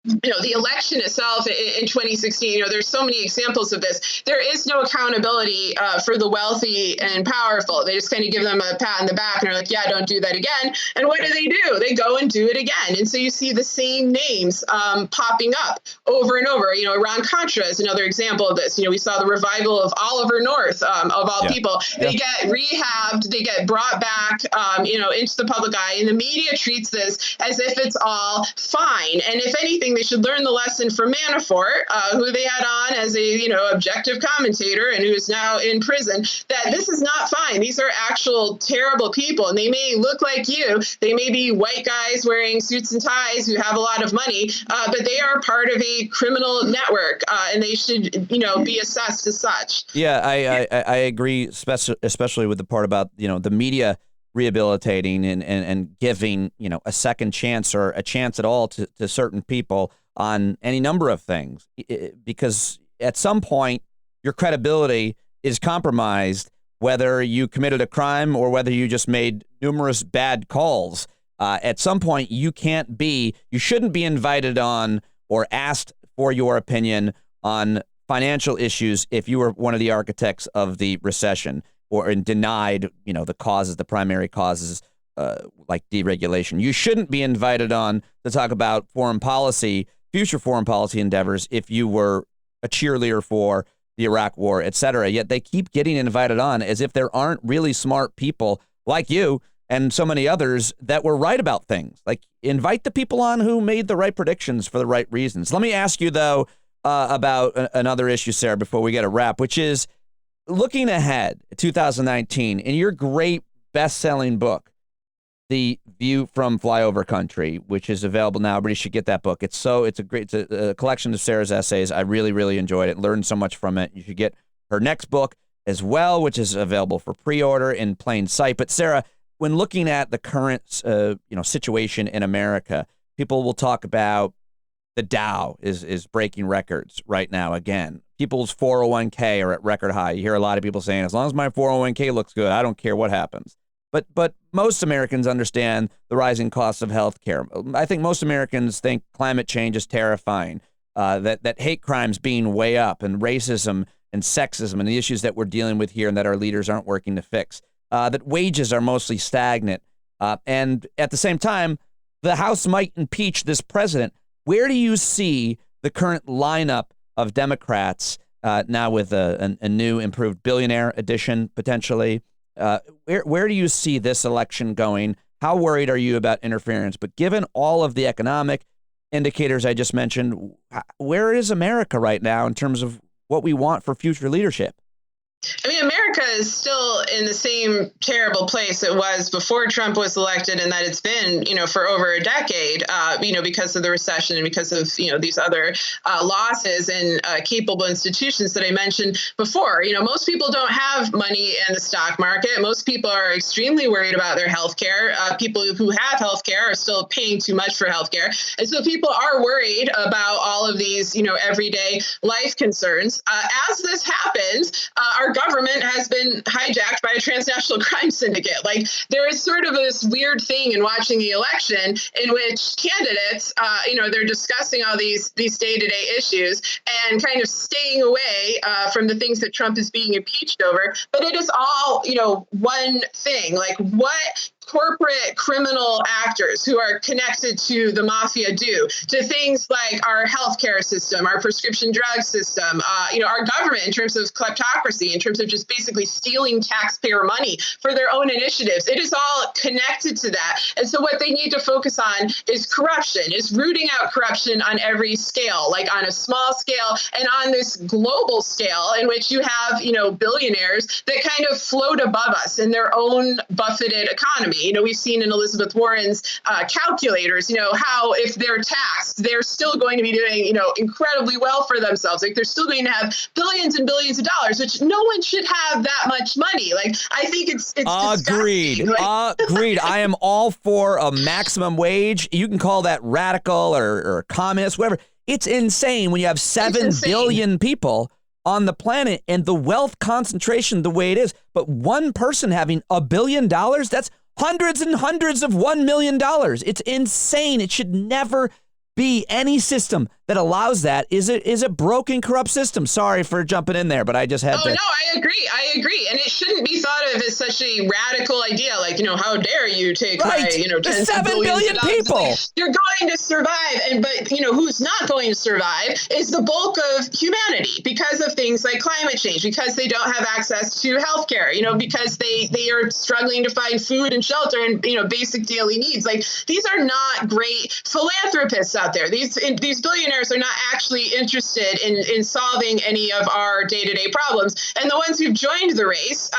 the election itself in 2016, there's so many examples of this. There is no accountability for the wealthy and powerful. They just kind of give them a pat on the back and are like, yeah, don't do that again. And what do? They go and do it again. And so you see the same names popping up over and over. Iran-Contra is another example of this. We saw the revival of Oliver North, of all people. They get rehabbed, they get brought back, into the public eye. And the media treats this as if it's all fine. And if anything, they should learn the lesson from Manafort, who they had on as a, objective commentator and who is now in prison, that this is not fine. These are actual terrible people, and they may look like you. They may be white guys wearing suits and ties who have a lot of money, but they are part of a criminal network, and they should, be assessed as such. Yeah, I agree, especially with the part about, the media rehabilitating and giving, a second chance or a chance at all to certain people on any number of things, because at some point your credibility is compromised, whether you committed a crime or whether you just made numerous bad calls. At some point you shouldn't be invited on or asked for your opinion on financial issues if you were one of the architects of the recession, or denied, the primary causes, like deregulation. You shouldn't be invited on to talk about future foreign policy endeavors if you were a cheerleader for the Iraq War, et cetera. Yet they keep getting invited on as if there aren't really smart people like you and so many others that were right about things. Like, invite the people on who made the right predictions for the right reasons. Let me ask you, though, about another issue, Sarah, before we get a wrap, which is, looking ahead, 2019, in your great best-selling book, The View from Flyover Country, which is available now. Everybody should get that book. It's a collection of Sarah's essays. I really, really enjoyed it. Learned so much from it. You should get her next book as well, which is available for pre-order in plain sight. But Sarah, when looking at the current, situation in America, people will talk about the Dow is breaking records right now again. People's 401k are at record high. You hear a lot of people saying, as long as my 401k looks good, I don't care what happens. But most Americans understand the rising costs of health care. I think most Americans think climate change is terrifying, that hate crimes being way up, and racism and sexism and the issues that we're dealing with here and that our leaders aren't working to fix, that wages are mostly stagnant. And at the same time, the House might impeach this president. Where do you see the current lineup of Democrats now with a new improved billionaire edition potentially? Where do you see this election going? How worried are you about interference? But given all of the economic, indicators I just mentioned, where is America right now in terms of what we want for future leadership? I mean, America is still in the same terrible place it was before Trump was elected, and that it's been, for over a decade, because of the recession and because of, these other losses in capable institutions that I mentioned before. Most people don't have money in the stock market. Most people are extremely worried about their health care. People who have health care are still paying too much for health care. And so people are worried about all of these, everyday life concerns. As this happens, our government has been hijacked by a transnational crime syndicate. Like, there is sort of this weird thing in watching the election in which candidates, they're discussing all these day-to-day issues and kind of staying away from the things that Trump is being impeached over. But it is all, one thing. Like, what corporate criminal actors who are connected to the mafia do to things like our healthcare system, our prescription drug system, our government in terms of kleptocracy, in terms of just basically stealing taxpayer money for their own initiatives. It is all connected to that. And so what they need to focus on is corruption, is rooting out corruption on every scale, like on a small scale and on this global scale in which you have, billionaires that kind of float above us in their own buffeted economy. We've seen in Elizabeth Warren's calculators, how if they're taxed, they're still going to be doing, incredibly well for themselves. Like, they're still going to have billions and billions of dollars, which no one should have that much money. Like, I think it's agreed. Agreed. I am all for a maximum wage. You can call that radical or communist, whatever. It's insane when you have 7 billion people on the planet and the wealth concentration the way it is. But one person having $1 billion, that's hundreds and hundreds of $1 million. It's insane. It should never be any system that allows that. Is a broken, corrupt system. Sorry for jumping in there, but I just had to. Oh, no, I agree. And it shouldn't be thought of as such a radical idea. Like, how dare you take my, tens 7 billion people. Like, you're going to survive. But who's not going to survive is the bulk of humanity because of things like climate change, because they don't have access to healthcare, because they are struggling to find food and shelter and, basic daily needs. Like, these are not great philanthropists out there. These billionaires are not actually interested in solving any of our day-to-day problems. And the ones who've joined the race,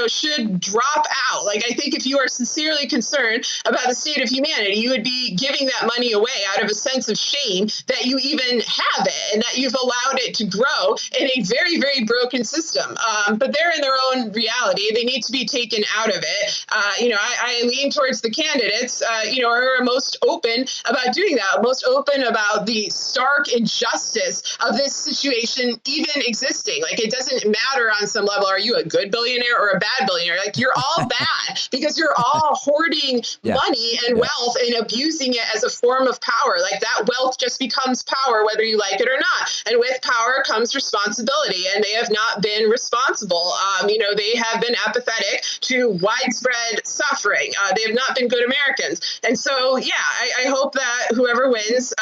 should drop out. Like, I think if you are sincerely concerned about the state of humanity, you would be giving that money away out of a sense of shame that you even have it and that you've allowed it to grow in a very, very broken system. But they're in their own reality. They need to be taken out of it. I lean towards the candidates, who are most open about doing that, most open about the stark injustice of this situation even existing. Like, it doesn't matter on some level, are you a good billionaire or a bad billionaire? Like, you're all bad because you're all hoarding money and wealth and abusing it as a form of power. Like, that wealth just becomes power, whether you like it or not. And with power comes responsibility, and they have not been responsible. They have been apathetic to widespread suffering. They have not been good Americans. And so, I hope that whoever wins,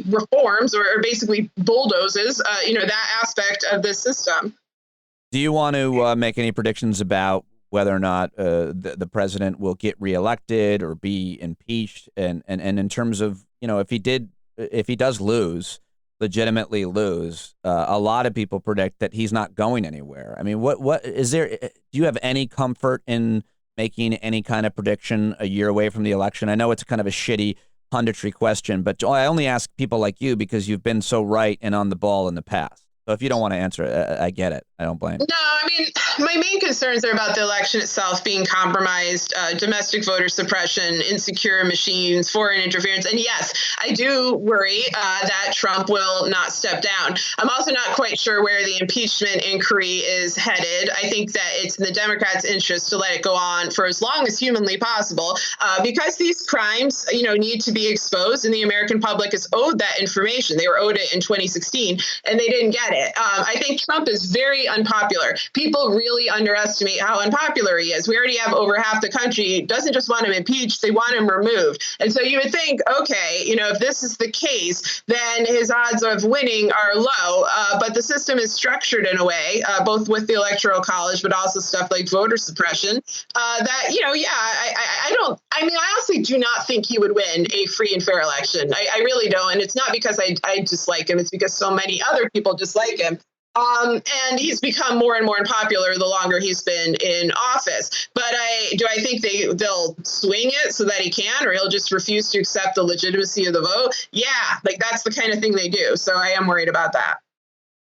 reforms or basically bulldozes, that aspect of the system. Do you want to make any predictions about whether or not the president will get reelected or be impeached? And in terms of, if he does legitimately lose, a lot of people predict that he's not going anywhere. I mean, what is there? Do you have any comfort in making any kind of prediction a year away from the election? I know it's kind of a shitty punditry question, but I only ask people like you because you've been so right and on the ball in the past. So if you don't want to answer it, I get it. I don't blame you. No, I mean, my main concerns are about the election itself being compromised, domestic voter suppression, insecure machines, foreign interference. And yes, I do worry that Trump will not step down. I'm also not quite sure where the impeachment inquiry is headed. I think that it's in the Democrats' interest to let it go on for as long as humanly possible, because these crimes, need to be exposed, and the American public is owed that information. They were owed it in 2016, and they didn't get it. I think Trump is very unpopular. People really underestimate how unpopular he is. We already have over half the country doesn't just want him impeached, they want him removed. And so you would think, okay, if this is the case, then his odds of winning are low. But the system is structured in a way, both with the Electoral College, but also stuff like voter suppression, I honestly do not think he would win a free and fair election. I really don't. And it's not because I dislike him. It's because so many other people dislike him. And he's become more and more unpopular the longer he's been in office. But do I think they'll swing it so that he can, or he'll just refuse to accept the legitimacy of the vote? Yeah, that's the kind of thing they do. So I am worried about that.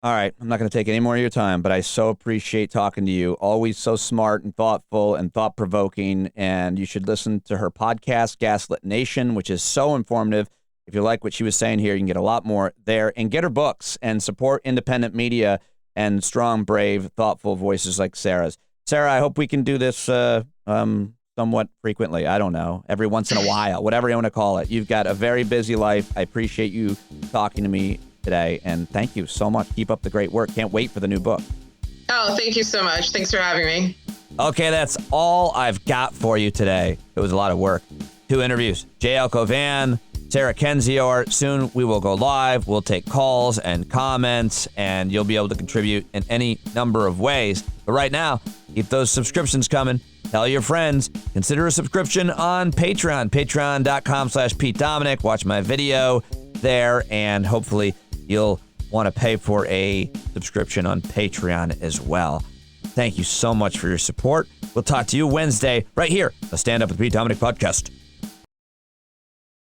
All right. I'm not going to take any more of your time, but I so appreciate talking to you. Always so smart and thoughtful and thought-provoking. And you should listen to her podcast, Gaslit Nation, which is so informative. If you like what she was saying here, you can get a lot more there, and get her books and support independent media and strong, brave, thoughtful voices like Sarah's. Sarah, I hope we can do this somewhat frequently. I don't know, every once in a while, whatever you want to call it. You've got a very busy life. I appreciate you talking to me today, and thank you so much. Keep up the great work. Can't wait for the new book. Oh, thank you so much. Thanks for having me. Okay, that's all I've got for you today. It was a lot of work. 2 interviews, JL Cauvin, Sarah Kendzior. Soon we will go live. We'll take calls and comments, and you'll be able to contribute in any number of ways. But right now, keep those subscriptions coming. Tell your friends. Consider a subscription on Patreon, patreon.com/Pete Dominick. Watch my video there, and hopefully you'll want to pay for a subscription on Patreon as well. Thank you so much for your support. We'll talk to you Wednesday right here, the Stand Up with Pete Dominick podcast.